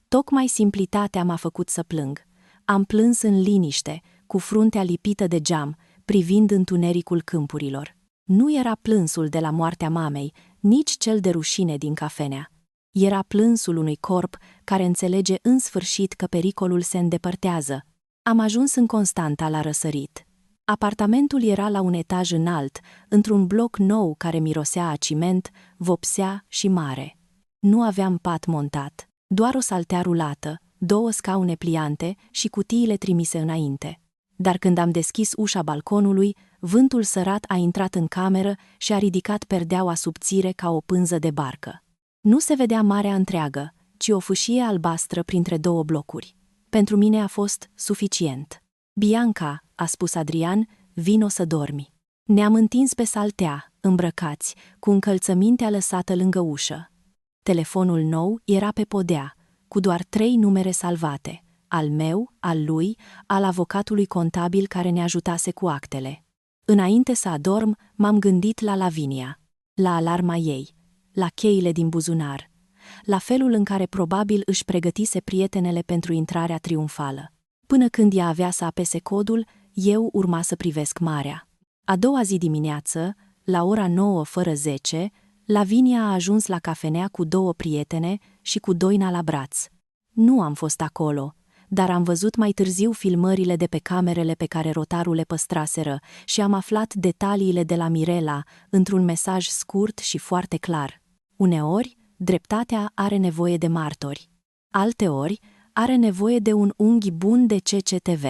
Tocmai simplitatea m-a făcut să plâng. Am plâns în liniște, cu fruntea lipită de geam, privind întunericul câmpurilor. Nu era plânsul de la moartea mamei, nici cel de rușine din cafenea. Era plânsul unui corp care înțelege în sfârșit că pericolul se îndepărtează. Am ajuns în Constanta la răsărit. Apartamentul era la un etaj înalt, într-un bloc nou care mirosea a ciment, vopsea și mare. Nu aveam pat montat, doar o saltea rulată, 2 scaune pliante și cutiile trimise înainte. Dar când am deschis ușa balconului, vântul sărat a intrat în cameră și a ridicat perdeaua subțire ca o pânză de barcă. Nu se vedea marea întreagă, ci o fâșie albastră printre 2 blocuri. Pentru mine a fost suficient. Bianca, a spus Adrian, vino să dormi. Ne-am întins pe saltea, îmbrăcați, cu încălțămintea lăsată lângă ușă. Telefonul nou era pe podea, cu doar 3 numere salvate, al meu, al lui, al avocatului contabil care ne ajutase cu actele. Înainte să adorm, m-am gândit la Lavinia, la alarma ei, la cheile din buzunar, la felul în care probabil își pregătise prietenele pentru intrarea triumfală. Până când ea avea să apese codul, eu urma să privesc marea. A doua zi dimineață, la ora 9:10, Lavinia a ajuns la cafenea cu 2 prietene și cu Doina la braț. Nu am fost acolo, dar am văzut mai târziu filmările de pe camerele pe care Rotaru le păstraseră și am aflat detaliile de la Mirela într-un mesaj scurt și foarte clar. Uneori, dreptatea are nevoie de martori. Alteori, are nevoie de un unghi bun de CCTV.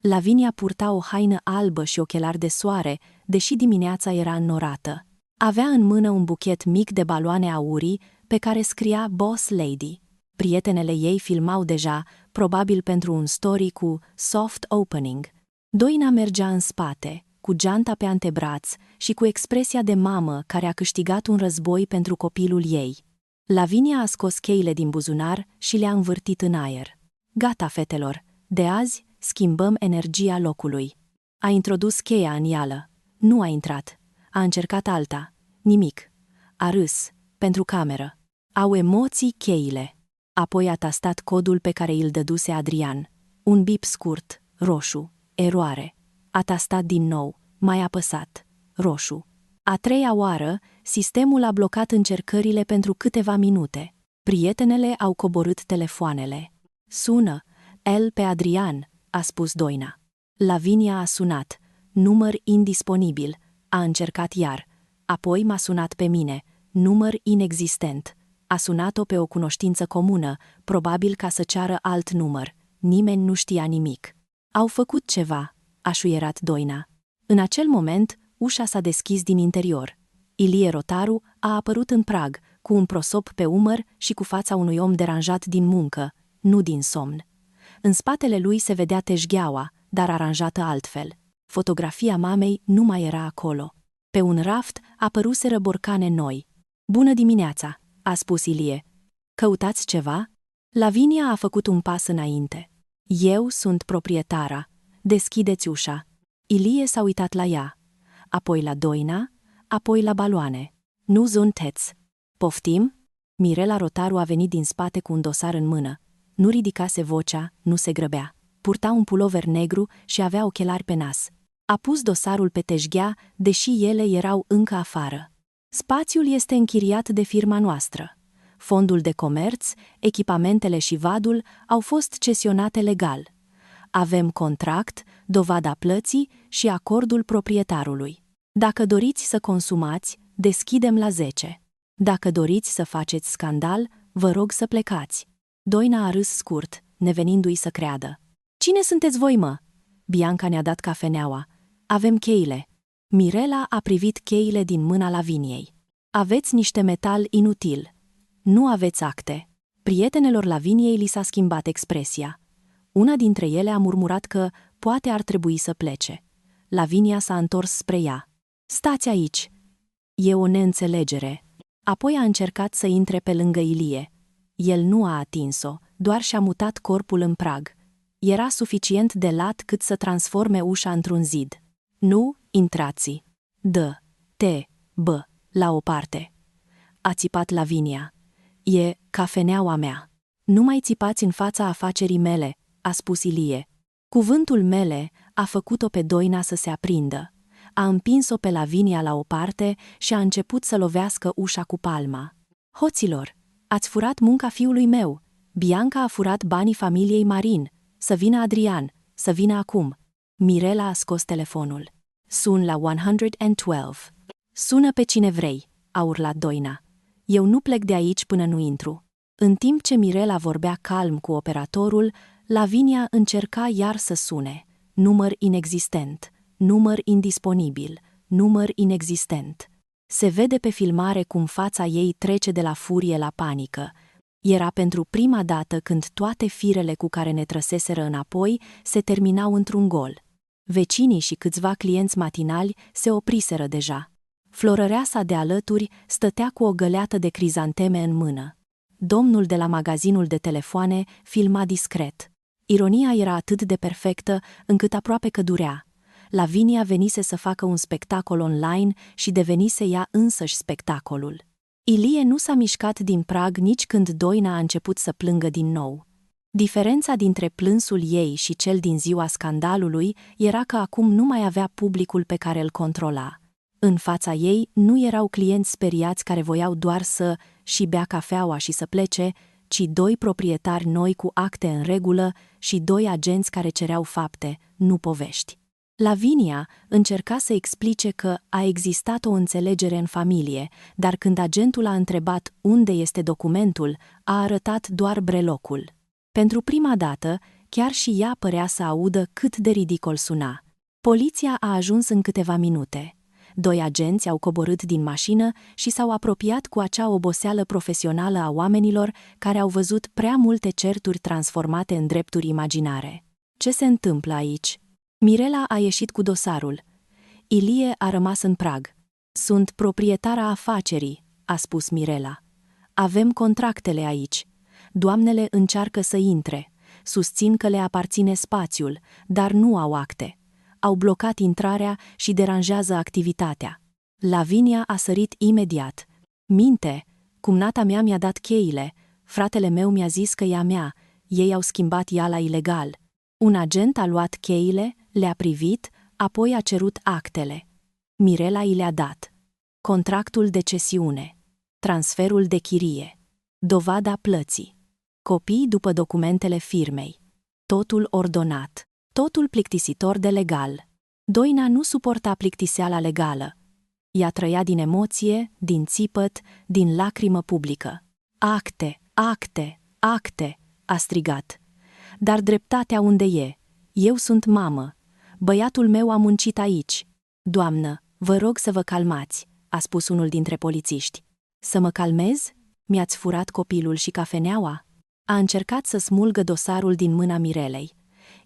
Lavinia purta o haină albă și ochelari de soare, deși dimineața era înnorată. Avea în mână un buchet mic de baloane aurii pe care scria Boss Lady. Prietenele ei filmau deja, probabil pentru un story cu soft opening. Doina mergea în spate, cu geanta pe antebraț și cu expresia de mamă care a câștigat un război pentru copilul ei. Lavinia a scos cheile din buzunar și le-a învârtit în aer. Gata, fetelor, de azi schimbăm energia locului. A introdus cheia în ială. Nu a intrat. A încercat alta. Nimic. A râs. Pentru cameră. Au emoții cheile. Apoi a tastat codul pe care îl dăduse Adrian. Un bip scurt, roșu, eroare. A tastat din nou, mai apăsat, roșu. A 3-a oară, sistemul a blocat încercările pentru câteva minute. Prietenele au coborât telefoanele. Sună, el pe Adrian, a spus Doina. Lavinia a sunat, număr indisponibil, a încercat iar. Apoi m-a sunat pe mine, număr inexistent. A sunat-o pe o cunoștință comună, probabil ca să ceară alt număr. Nimeni nu știa nimic. Au făcut ceva, a șuierat Doina. În acel moment, ușa s-a deschis din interior. Ilie Rotaru a apărut în prag, cu un prosop pe umăr și cu fața unui om deranjat din muncă, nu din somn. În spatele lui se vedea teșgheaua, dar aranjată altfel. Fotografia mamei nu mai era acolo. Pe un raft apăruseră borcane noi. Bună dimineața, a spus Ilie. Căutați ceva? Lavinia a făcut un pas înainte. Eu sunt proprietara. Deschideți ușa. Ilie s-a uitat la ea. Apoi la Doina, apoi la baloane. Nu zunteți. Poftim? Mirela Rotaru a venit din spate cu un dosar în mână. Nu ridicase vocea, nu se grăbea. Purta un pulover negru și avea ochelari pe nas. A pus dosarul pe teșghea, deși ele erau încă afară. Spațiul este închiriat de firma noastră. Fondul de comerț, echipamentele și vadul au fost cesionate legal. Avem contract, dovada plății și acordul proprietarului. Dacă doriți să consumați, deschidem la 10. Dacă doriți să faceți scandal, vă rog să plecați. Doina a râs scurt, nevenindu-i să creadă. Cine sunteți voi, mă? Bianca ne-a dat cafeneaua. Avem cheile. Mirela a privit cheile din mâna Laviniei. Aveți niște metal inutil. Nu aveți acte. Prietenelor Laviniei li s-a schimbat expresia. Una dintre ele a murmurat că poate ar trebui să plece. Lavinia s-a întors spre ea. Stați aici. E o neînțelegere. Apoi a încercat să intre pe lângă Ilie. El nu a atins-o, doar și-a mutat corpul în prag. Era suficient de lat cât să transforme ușa într-un zid. Nu, intrați. La o parte. A țipat Lavinia. E cafeneaua mea. Nu mai țipați în fața afacerii mele, a spus Ilie. Cuvântul mele a făcut-o pe Doina să se aprindă. A împins-o pe Lavinia la o parte și a început să lovească ușa cu palma. Hoților, Ați furat munca fiului meu. Bianca a furat banii familiei Marin. Să vină Adrian, să vină acum. Mirela a scos telefonul. Sun la 112. Sună pe cine vrei, a urlat Doina. Eu nu plec de aici până nu intru. În timp ce Mirela vorbea calm cu operatorul, Lavinia încerca iar să sune. Număr inexistent, număr indisponibil, număr inexistent. Se vede pe filmare cum fața ei trece de la furie la panică. Era pentru prima dată când toate firele cu care ne trăseseră înapoi se terminau într-un gol. Vecinii și câțiva clienți matinali se opriseră deja. Florăreasa de alături stătea cu o găleată de crizanteme în mână. Domnul de la magazinul de telefoane filma discret. Ironia era atât de perfectă încât aproape că durea. Lavinia venise să facă un spectacol online și devenise ea însăși spectacolul. Ilie nu s-a mișcat din prag nici când Doina a început să plângă din nou. Diferența dintre plânsul ei și cel din ziua scandalului era că acum nu mai avea publicul pe care îl controla. În fața ei nu erau clienți speriați care voiau doar să și bea cafeaua și să plece, ci doi proprietari noi cu acte în regulă și doi agenți care cereau fapte, nu povești. Lavinia încerca să explice că a existat o înțelegere în familie, dar când agentul a întrebat unde este documentul, a arătat doar brelocul. Pentru prima dată, chiar și ea părea să audă cât de ridicol suna. Poliția a ajuns în câteva minute. Doi agenți au coborât din mașină și s-au apropiat cu acea oboseală profesională a oamenilor care au văzut prea multe certuri transformate în drepturi imaginare. Ce se întâmplă aici? Mirela a ieșit cu dosarul. Ilie a rămas în prag. Sunt proprietara afacerii, a spus Mirela. Avem contractele aici. Doamnele încearcă să intre. Susțin că le aparține spațiul, dar nu au acte. Au blocat intrarea și deranjează activitatea. Lavinia a sărit imediat. Minte, cumnata mea mi-a dat cheile, fratele meu mi-a zis că e a mea, ei au schimbat ea la ilegal. Un agent a luat cheile, le-a privit, apoi a cerut actele. Mirela i le-a dat. Contractul de cesiune, transferul de chirie, dovada plății, copii după documentele firmei. Totul ordonat. Totul plictisitor de legal. Doina nu suporta plictiseala legală. Ea trăia din emoție, din țipăt, din lacrimă publică. Acte, acte, acte, a strigat. Dar dreptatea unde e? Eu sunt mamă. Băiatul meu a muncit aici. Doamnă, vă rog să vă calmați, a spus unul dintre polițiști. Să mă calmez? Mi-ați furat copilul și cafeneaua? A încercat să smulgă dosarul din mâna Mirelei.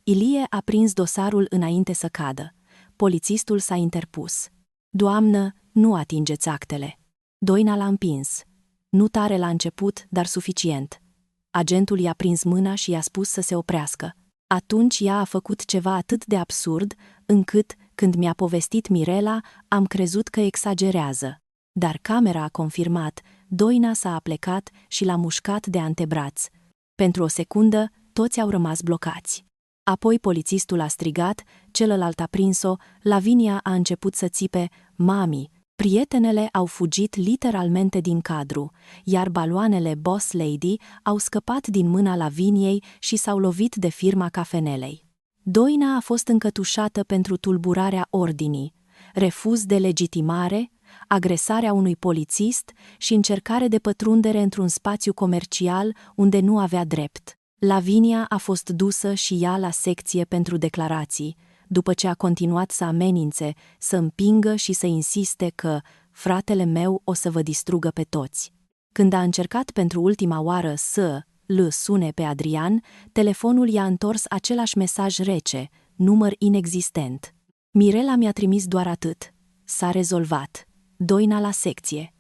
Ilie a prins dosarul înainte să cadă. Polițistul s-a interpus. Doamnă, nu atingeți actele. Doina l-a împins. Nu tare la început, dar suficient. Agentul i-a prins mâna și i-a spus să se oprească. Atunci ea a făcut ceva atât de absurd, încât, când mi-a povestit Mirela, am crezut că exagerează. Dar camera a confirmat, Doina s-a aplecat și l-a mușcat de antebraț. Pentru o secundă, toți au rămas blocați. Apoi polițistul a strigat, celălalt a prins-o, Lavinia a început să țipe, mami. Prietenele au fugit literalmente din cadru, iar baloanele Boss Lady au scăpat din mâna Laviniei și s-au lovit de firma cafenelei. Doina a fost încătușată pentru tulburarea ordinii, refuz de legitimare, agresarea unui polițist și încercare de pătrundere într-un spațiu comercial unde nu avea drept. Lavinia a fost dusă și ea la secție pentru declarații, după ce a continuat să amenințe, să împingă și să insiste că fratele meu o să vă distrugă pe toți. Când a încercat pentru ultima oară să îl sune pe Adrian, telefonul i-a întors același mesaj rece, număr inexistent. Mirela mi-a trimis doar atât. S-a rezolvat. Doina la secție.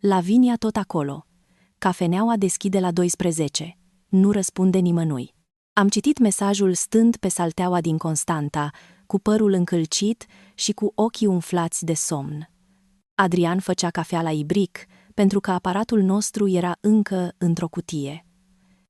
Lavinia tot acolo. Cafeneaua deschide la 12. Nu răspunde nimănui. Am citit mesajul stând pe salteaua din Constanta, cu părul încălcit și cu ochii umflați de somn. Adrian făcea cafea la ibric, pentru că aparatul nostru era încă într-o cutie.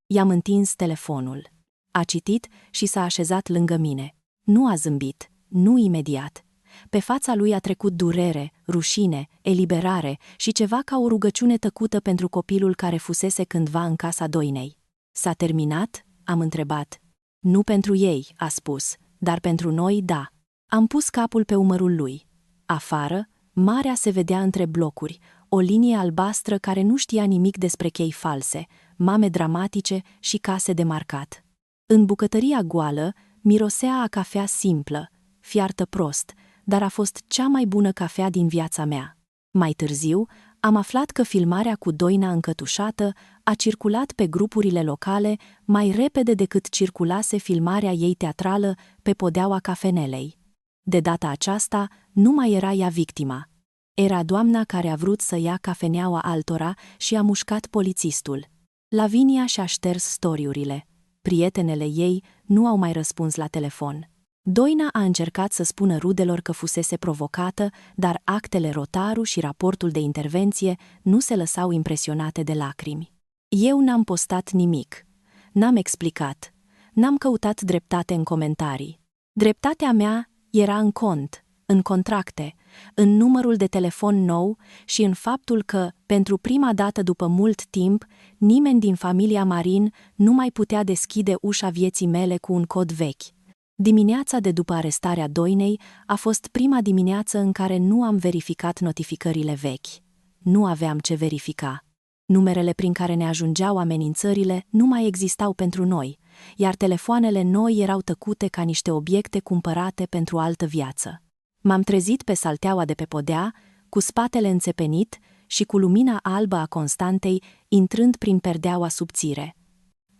I-am întins telefonul. A citit și s-a așezat lângă mine. Nu a zâmbit, nu imediat. Pe fața lui a trecut durere, rușine, eliberare și ceva ca o rugăciune tăcută pentru copilul care fusese cândva în casa Doinei. S-a terminat? Am întrebat. Nu pentru ei, a spus, dar pentru noi, da. Am pus capul pe umărul lui. Afară, marea se vedea între blocuri, o linie albastră care nu știa nimic despre chei false, mame dramatice și case de marcat. În bucătăria goală, mirosea a cafea simplă, fiartă prost, dar a fost cea mai bună cafea din viața mea. Mai târziu, am aflat că filmarea cu Doina încătușată a circulat pe grupurile locale mai repede decât circulase filmarea ei teatrală pe podeaua cafenelei. De data aceasta, nu mai era ea victima. Era doamna care a vrut să ia cafeneaua altora și a mușcat polițistul. Lavinia și-a șters storiurile. Prietenele ei nu au mai răspuns la telefon. Doina a încercat să spună rudelor că fusese provocată, dar actele Rotaru și raportul de intervenție nu se lăsau impresionate de lacrimi. Eu n-am postat nimic. N-am explicat. N-am căutat dreptate în comentarii. Dreptatea mea era în cont, în contracte, în numărul de telefon nou și în faptul că, pentru prima dată după mult timp, nimeni din familia Marin nu mai putea deschide ușa vieții mele cu un cod vechi. Dimineața de după arestarea Doinei a fost prima dimineață în care nu am verificat notificările vechi. Nu aveam ce verifica. Numerele prin care ne ajungeau amenințările nu mai existau pentru noi, iar telefoanele noi erau tăcute ca niște obiecte cumpărate pentru altă viață. M-am trezit pe salteaua de pe podea, cu spatele înțepenit și cu lumina albă a Constantei intrând prin perdeaua subțire.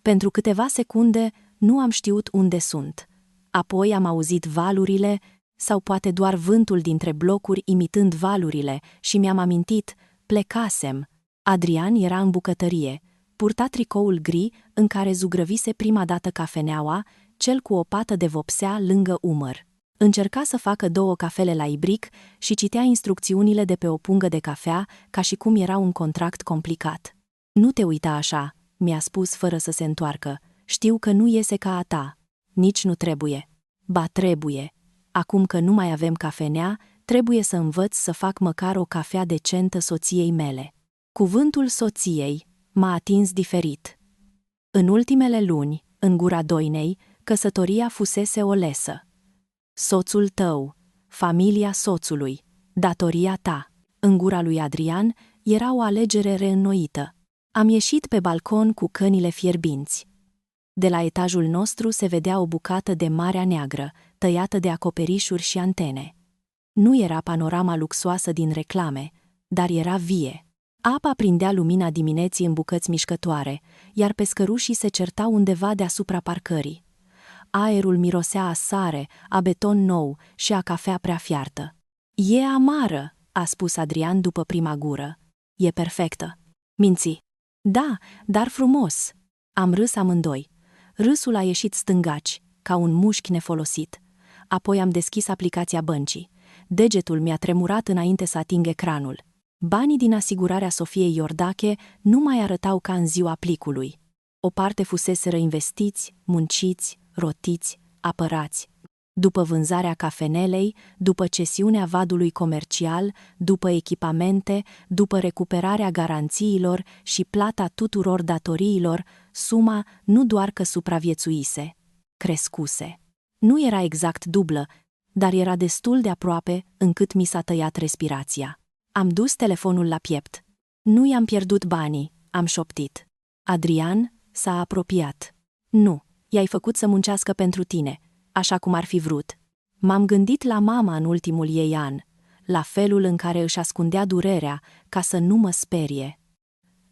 Pentru câteva secunde nu am știut unde sunt. Apoi am auzit valurile, sau poate doar vântul dintre blocuri imitând valurile și mi-am amintit, plecasem. Adrian era în bucătărie, purta tricoul gri în care zugrăvise prima dată cafeneaua, cel cu o pată de vopsea lângă umăr. Încerca să facă 2 cafele la ibric și citea instrucțiunile de pe o pungă de cafea ca și cum era un contract complicat. Nu te uita așa, mi-a spus fără să se întoarcă, știu că nu iese ca a ta. Nici nu trebuie. Ba trebuie. Acum că nu mai avem cafenea, trebuie să învăț să fac măcar o cafea decentă soției mele. Cuvântul soției m-a atins diferit. În ultimele luni, în gura Doinei, căsătoria fusese o lesă. Soțul tău, familia soțului, datoria ta. În gura lui Adrian era o alegere reînnoită. Am ieșit pe balcon cu cănile fierbinți. De la etajul nostru se vedea o bucată de Marea Neagră, tăiată de acoperișuri și antene. Nu era panorama luxoasă din reclame, dar era vie. Apa prindea lumina dimineții în bucăți mișcătoare, iar pescărușii se certau undeva deasupra parcării. Aerul mirosea a sare, a beton nou și a cafea prea fiartă. E amară, a spus Adrian după prima gură. E perfectă. Minți. Da, dar frumos. Am râs amândoi. Râsul a ieșit stângaci, ca un mușchi nefolosit. Apoi am deschis aplicația băncii. Degetul mi-a tremurat înainte să ating ecranul. Banii din asigurarea Sofiei Iordache nu mai arătau ca în ziua plicului. O parte fuseseră investiți, munciți, rotiți, apărați. După vânzarea cafenelei, după cesiunea vadului comercial, după echipamente, după recuperarea garanțiilor și plata tuturor datoriilor, suma nu doar că supraviețuise, crescuse. Nu era exact dublă, dar era destul de aproape încât mi s-a tăiat respirația. Am dus telefonul la piept. Nu i-am pierdut banii, am șoptit. Adrian s-a apropiat. Nu, i-ai făcut să muncească pentru tine, așa cum ar fi vrut. M-am gândit la mama în ultimul ei an, la felul în care își ascundea durerea ca să nu mă sperie.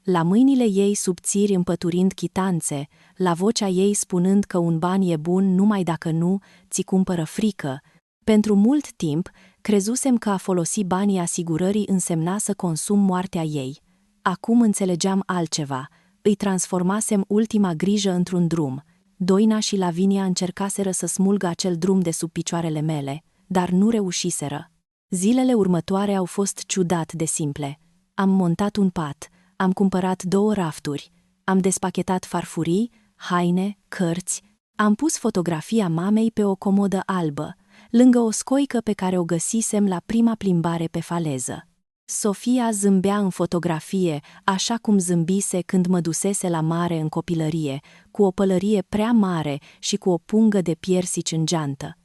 La mâinile ei subțiri împăturind chitanțe, la vocea ei spunând că un ban e bun numai dacă nu ți cumpără frică. Pentru mult timp, crezusem că a folosi banii asigurării însemna să consum moartea ei. Acum înțelegeam altceva. Îi transformasem ultima grijă într-un drum. Doina și Lavinia încercaseră să smulgă acel drum de sub picioarele mele, dar nu reușiseră. Zilele următoare au fost ciudat de simple. Am montat un pat, am cumpărat 2 rafturi, am despachetat farfurii, haine, cărți, am pus fotografia mamei pe o comodă albă, lângă o scoică pe care o găsisem la prima plimbare pe faleză. Sofia zâmbea în fotografie, așa cum zâmbise când mă dusese la mare în copilărie, cu o pălărie prea mare și cu o pungă de piersici în geantă.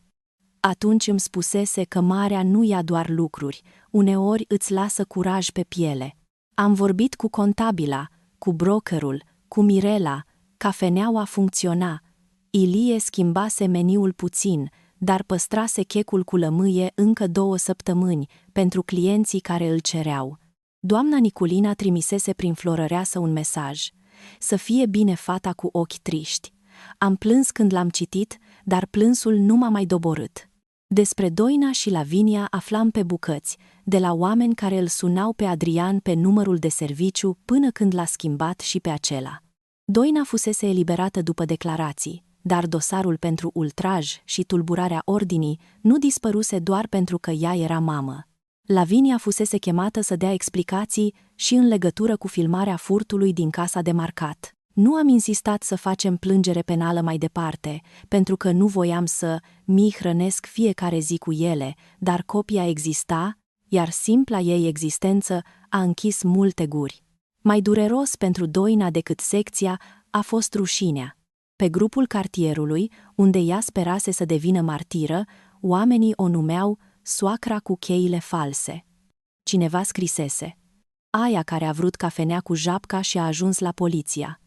Atunci îmi spusese că marea nu ia doar lucruri, uneori îți lasă curaj pe piele. Am vorbit cu contabila, cu brokerul, cu Mirela, cafeneaua funcționa. Ilie schimbase meniul puțin, dar păstrase checul cu lămâie încă 2 săptămâni pentru clienții care îl cereau. Doamna Niculina trimisese prin florăreasă un mesaj: să fie bine fata cu ochi triști. Am plâns când l-am citit, dar plânsul nu m-a mai doborât. Despre Doina și Lavinia aflam pe bucăți, de la oameni care îl sunau pe Adrian pe numărul de serviciu până când l-a schimbat și pe acela. Doina fusese eliberată după declarații, dar dosarul pentru ultraj și tulburarea ordinii nu dispăruse doar pentru că ea era mamă. Lavinia fusese chemată să dea explicații și în legătură cu filmarea furtului din casa de marcat. Nu am insistat să facem plângere penală mai departe, pentru că nu voiam să mi hrănesc fiecare zi cu ele, dar copia exista, iar simpla ei existență a închis multe guri. Mai dureros pentru Doina decât secția a fost rușinea. Pe grupul cartierului, unde ea sperase să devină martiră, oamenii o numeau soacra cu cheile false. Cineva scrisese: aia care a vrut cafenea cu japca și a ajuns la poliția.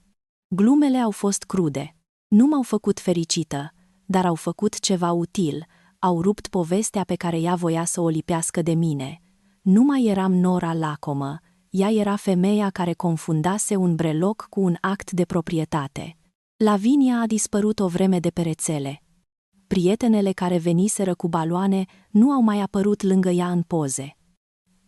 Glumele au fost crude. Nu m-au făcut fericită, dar au făcut ceva util, au rupt povestea pe care ea voia să o lipească de mine. Nu mai eram Nora lacomă, ea era femeia care confundase un breloc cu un act de proprietate. Lavinia a dispărut o vreme de pe rețele. Prietenele care veniseră cu baloane nu au mai apărut lângă ea în poze.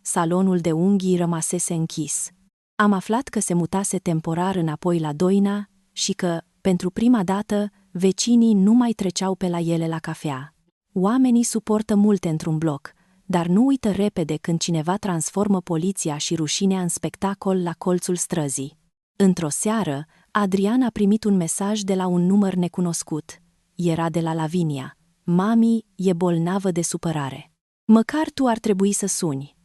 Salonul de unghii rămasese închis. Am aflat că se mutase temporar înapoi la Doina și că, pentru prima dată, vecinii nu mai treceau pe la ele la cafea. Oamenii suportă multe într-un bloc, dar nu uită repede când cineva transformă poliția și rușinea în spectacol la colțul străzii. Într-o seară, Adrian a primit un mesaj de la un număr necunoscut. Era de la Lavinia. Mami e bolnavă de supărare. Măcar tu ar trebui să suni.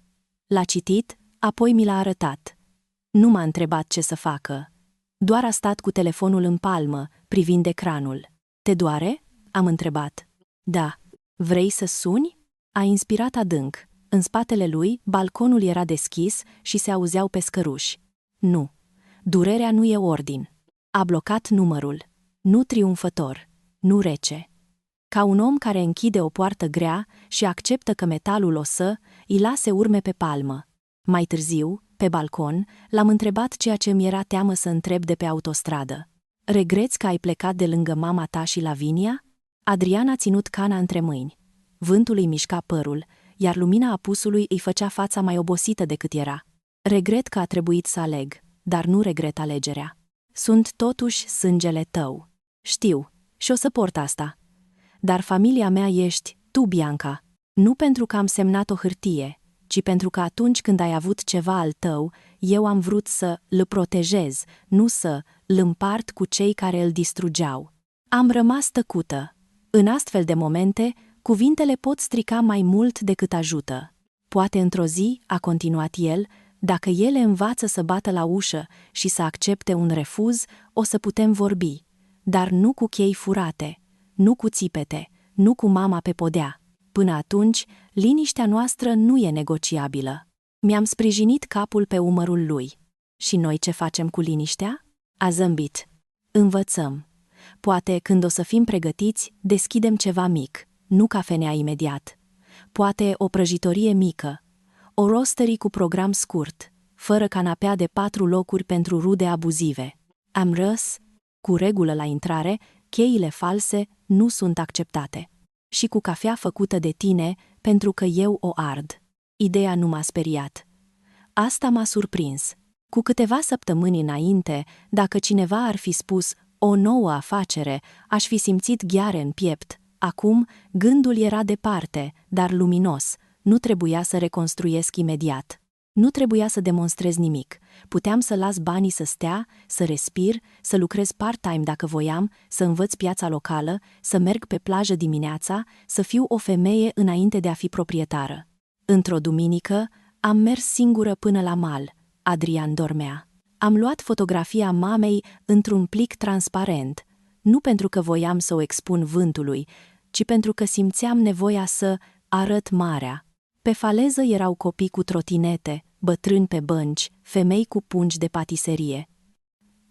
L-a citit, apoi mi l-a arătat. Nu m-a întrebat ce să facă. Doar a stat cu telefonul în palmă, privind ecranul. Te doare? Am întrebat. Da. Vrei să suni? A inspirat adânc. În spatele lui, balconul era deschis și se auzeau pescăruși. Nu. Durerea nu e ordin. A blocat numărul. Nu triumfător. Nu rece. Ca un om care închide o poartă grea și acceptă că metalul o îi lase urme pe palmă. Mai târziu, pe balcon, l-am întrebat ceea ce mi era teamă să întreb de pe autostradă. Regreți că ai plecat de lângă mama ta și Lavinia? Adrian a ținut cana între mâini. Vântul îi mișca părul, iar lumina apusului îi făcea fața mai obosită decât era. Regret că a trebuit să aleg, dar nu regret alegerea. Sunt totuși sângele tău. Știu, și o să port asta. Dar familia mea ești tu, Bianca. Nu pentru că am semnat o hârtie, ci pentru că atunci când ai avut ceva al tău, eu am vrut să îl protejez, nu să îl împart cu cei care îl distrugeau. Am rămas tăcută. În astfel de momente, cuvintele pot strica mai mult decât ajută. Poate într-o zi, a continuat el, dacă ele învață să bată la ușă și să accepte un refuz, o să putem vorbi. Dar nu cu chei furate, nu cu țipete, nu cu mama pe podea. Până atunci, liniștea noastră nu e negociabilă. Mi-am sprijinit capul pe umărul lui. Și noi ce facem cu liniștea? A zâmbit. Învățăm. Poate, când o să fim pregătiți, deschidem ceva mic, nu cafenea imediat. Poate o prăjitorie mică, o roastery cu program scurt, fără canapea de 4 locuri pentru rude abuzive. Am răs, cu regulă la intrare, cheile false nu sunt acceptate. Și cu cafea făcută de tine, pentru că eu o ard. Ideea nu m-a speriat. Asta m-a surprins. Cu câteva săptămâni înainte, dacă cineva ar fi spus o nouă afacere, aș fi simțit gheare în piept. Acum, gândul era departe, dar luminos. Nu trebuia să reconstruiesc imediat. Nu trebuia să demonstrez nimic. Puteam să las banii să stea, să respir, să lucrez part-time dacă voiam, să învăț piața locală, să merg pe plajă dimineața, să fiu o femeie înainte de a fi proprietară. Într-o duminică, am mers singură până la mal. Adrian dormea. Am luat fotografia mamei într-un plic transparent, nu pentru că voiam să o expun vântului, ci pentru că simțeam nevoia să arăt marea. Pe faleză erau copii cu trotinete, bătrâni pe bănci, femei cu pungi de patiserie.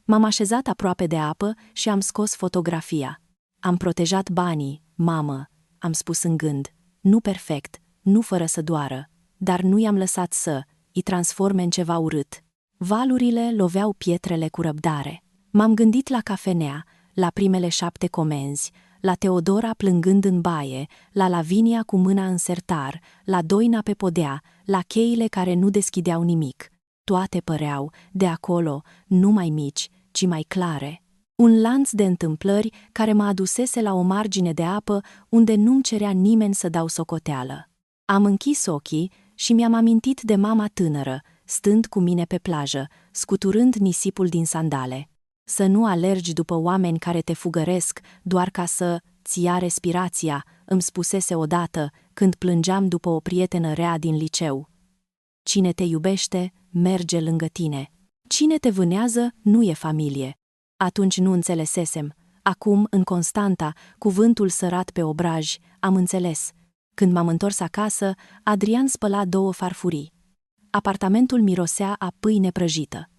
M-am așezat aproape de apă și am scos fotografia. Am protejat banii, mamă, am spus în gând, nu perfect, nu fără să doară, dar nu i-am lăsat îi transforme în ceva urât. Valurile loveau pietrele cu răbdare. M-am gândit la cafenea, la primele 7 comenzi, la Teodora plângând în baie, la Lavinia cu mâna în sertar, la Doina pe podea, la cheile care nu deschideau nimic. Toate păreau, de acolo, nu mai mici, ci mai clare. Un lanț de întâmplări care mă adusese la o margine de apă unde nu-mi cerea nimeni să dau socoteală. Am închis ochii și mi-am amintit de mama tânără, stând cu mine pe plajă, scuturând nisipul din sandale. Să nu alergi după oameni care te fugăresc doar ca să-ți ia respirația, îmi spusese odată când plângeam după o prietenă rea din liceu. Cine te iubește, merge lângă tine. Cine te vânează, nu e familie. Atunci nu înțelesesem. Acum, în Constanta, cuvântul sărat pe obraj, am înțeles. Când m-am întors acasă, Adrian spăla 2 farfurii. Apartamentul mirosea a pâine prăjită.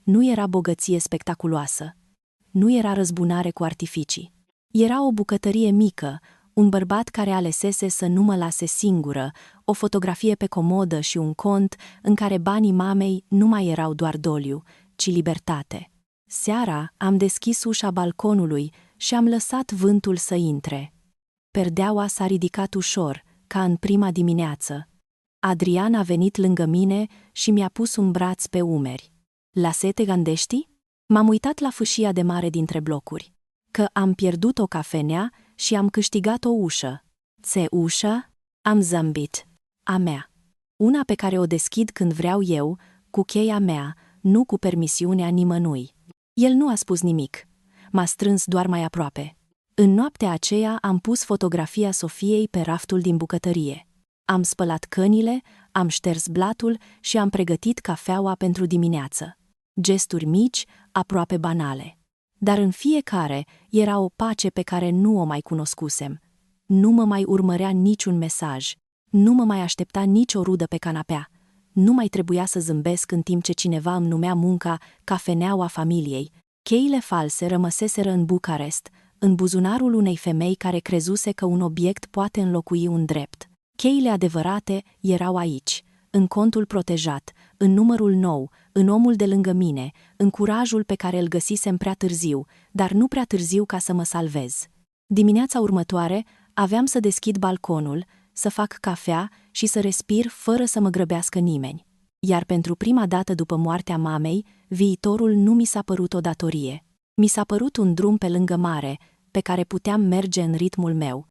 Nu era bogăție spectaculoasă. Nu era răzbunare cu artificii. Era o bucătărie mică, un bărbat care alesese să nu mă lase singură, o fotografie pe comodă și un cont în care banii mamei nu mai erau doar doliu, ci libertate. Seara am deschis ușa balconului și am lăsat vântul să intre. Perdeaua s-a ridicat ușor, ca în prima dimineață. Adrian a venit lângă mine și mi-a pus un braț pe umeri. La se te gândești? M-am uitat la fâșia de mare dintre blocuri. Că am pierdut o cafenea și am câștigat o ușă. Ți ușă? Am zâmbit. A mea. Una pe care o deschid când vreau eu, cu cheia mea, nu cu permisiunea nimănui. El nu a spus nimic. M-a strâns doar mai aproape. În noaptea aceea am pus fotografia Sofiei pe raftul din bucătărie. Am spălat cănile, am șters blatul și am pregătit cafeaua pentru dimineață. Gesturi mici, aproape banale. Dar în fiecare era o pace pe care nu o mai cunoscusem. Nu mă mai urmărea niciun mesaj. Nu mă mai aștepta nicio rudă pe canapea. Nu mai trebuia să zâmbesc în timp ce cineva îmi numea munca cafeneaua familiei. Cheile false rămăseseră în Bucarest, în buzunarul unei femei care crezuse că un obiect poate înlocui un drept. Cheile adevărate erau aici, în contul protejat, în numărul nou, în omul de lângă mine, în curajul pe care îl găsisem prea târziu, dar nu prea târziu ca să mă salvez. Dimineața următoare aveam să deschid balconul, să fac cafea și să respir fără să mă grăbească nimeni. Iar pentru prima dată după moartea mamei, viitorul nu mi s-a părut o datorie. Mi s-a părut un drum pe lângă mare, pe care puteam merge în ritmul meu.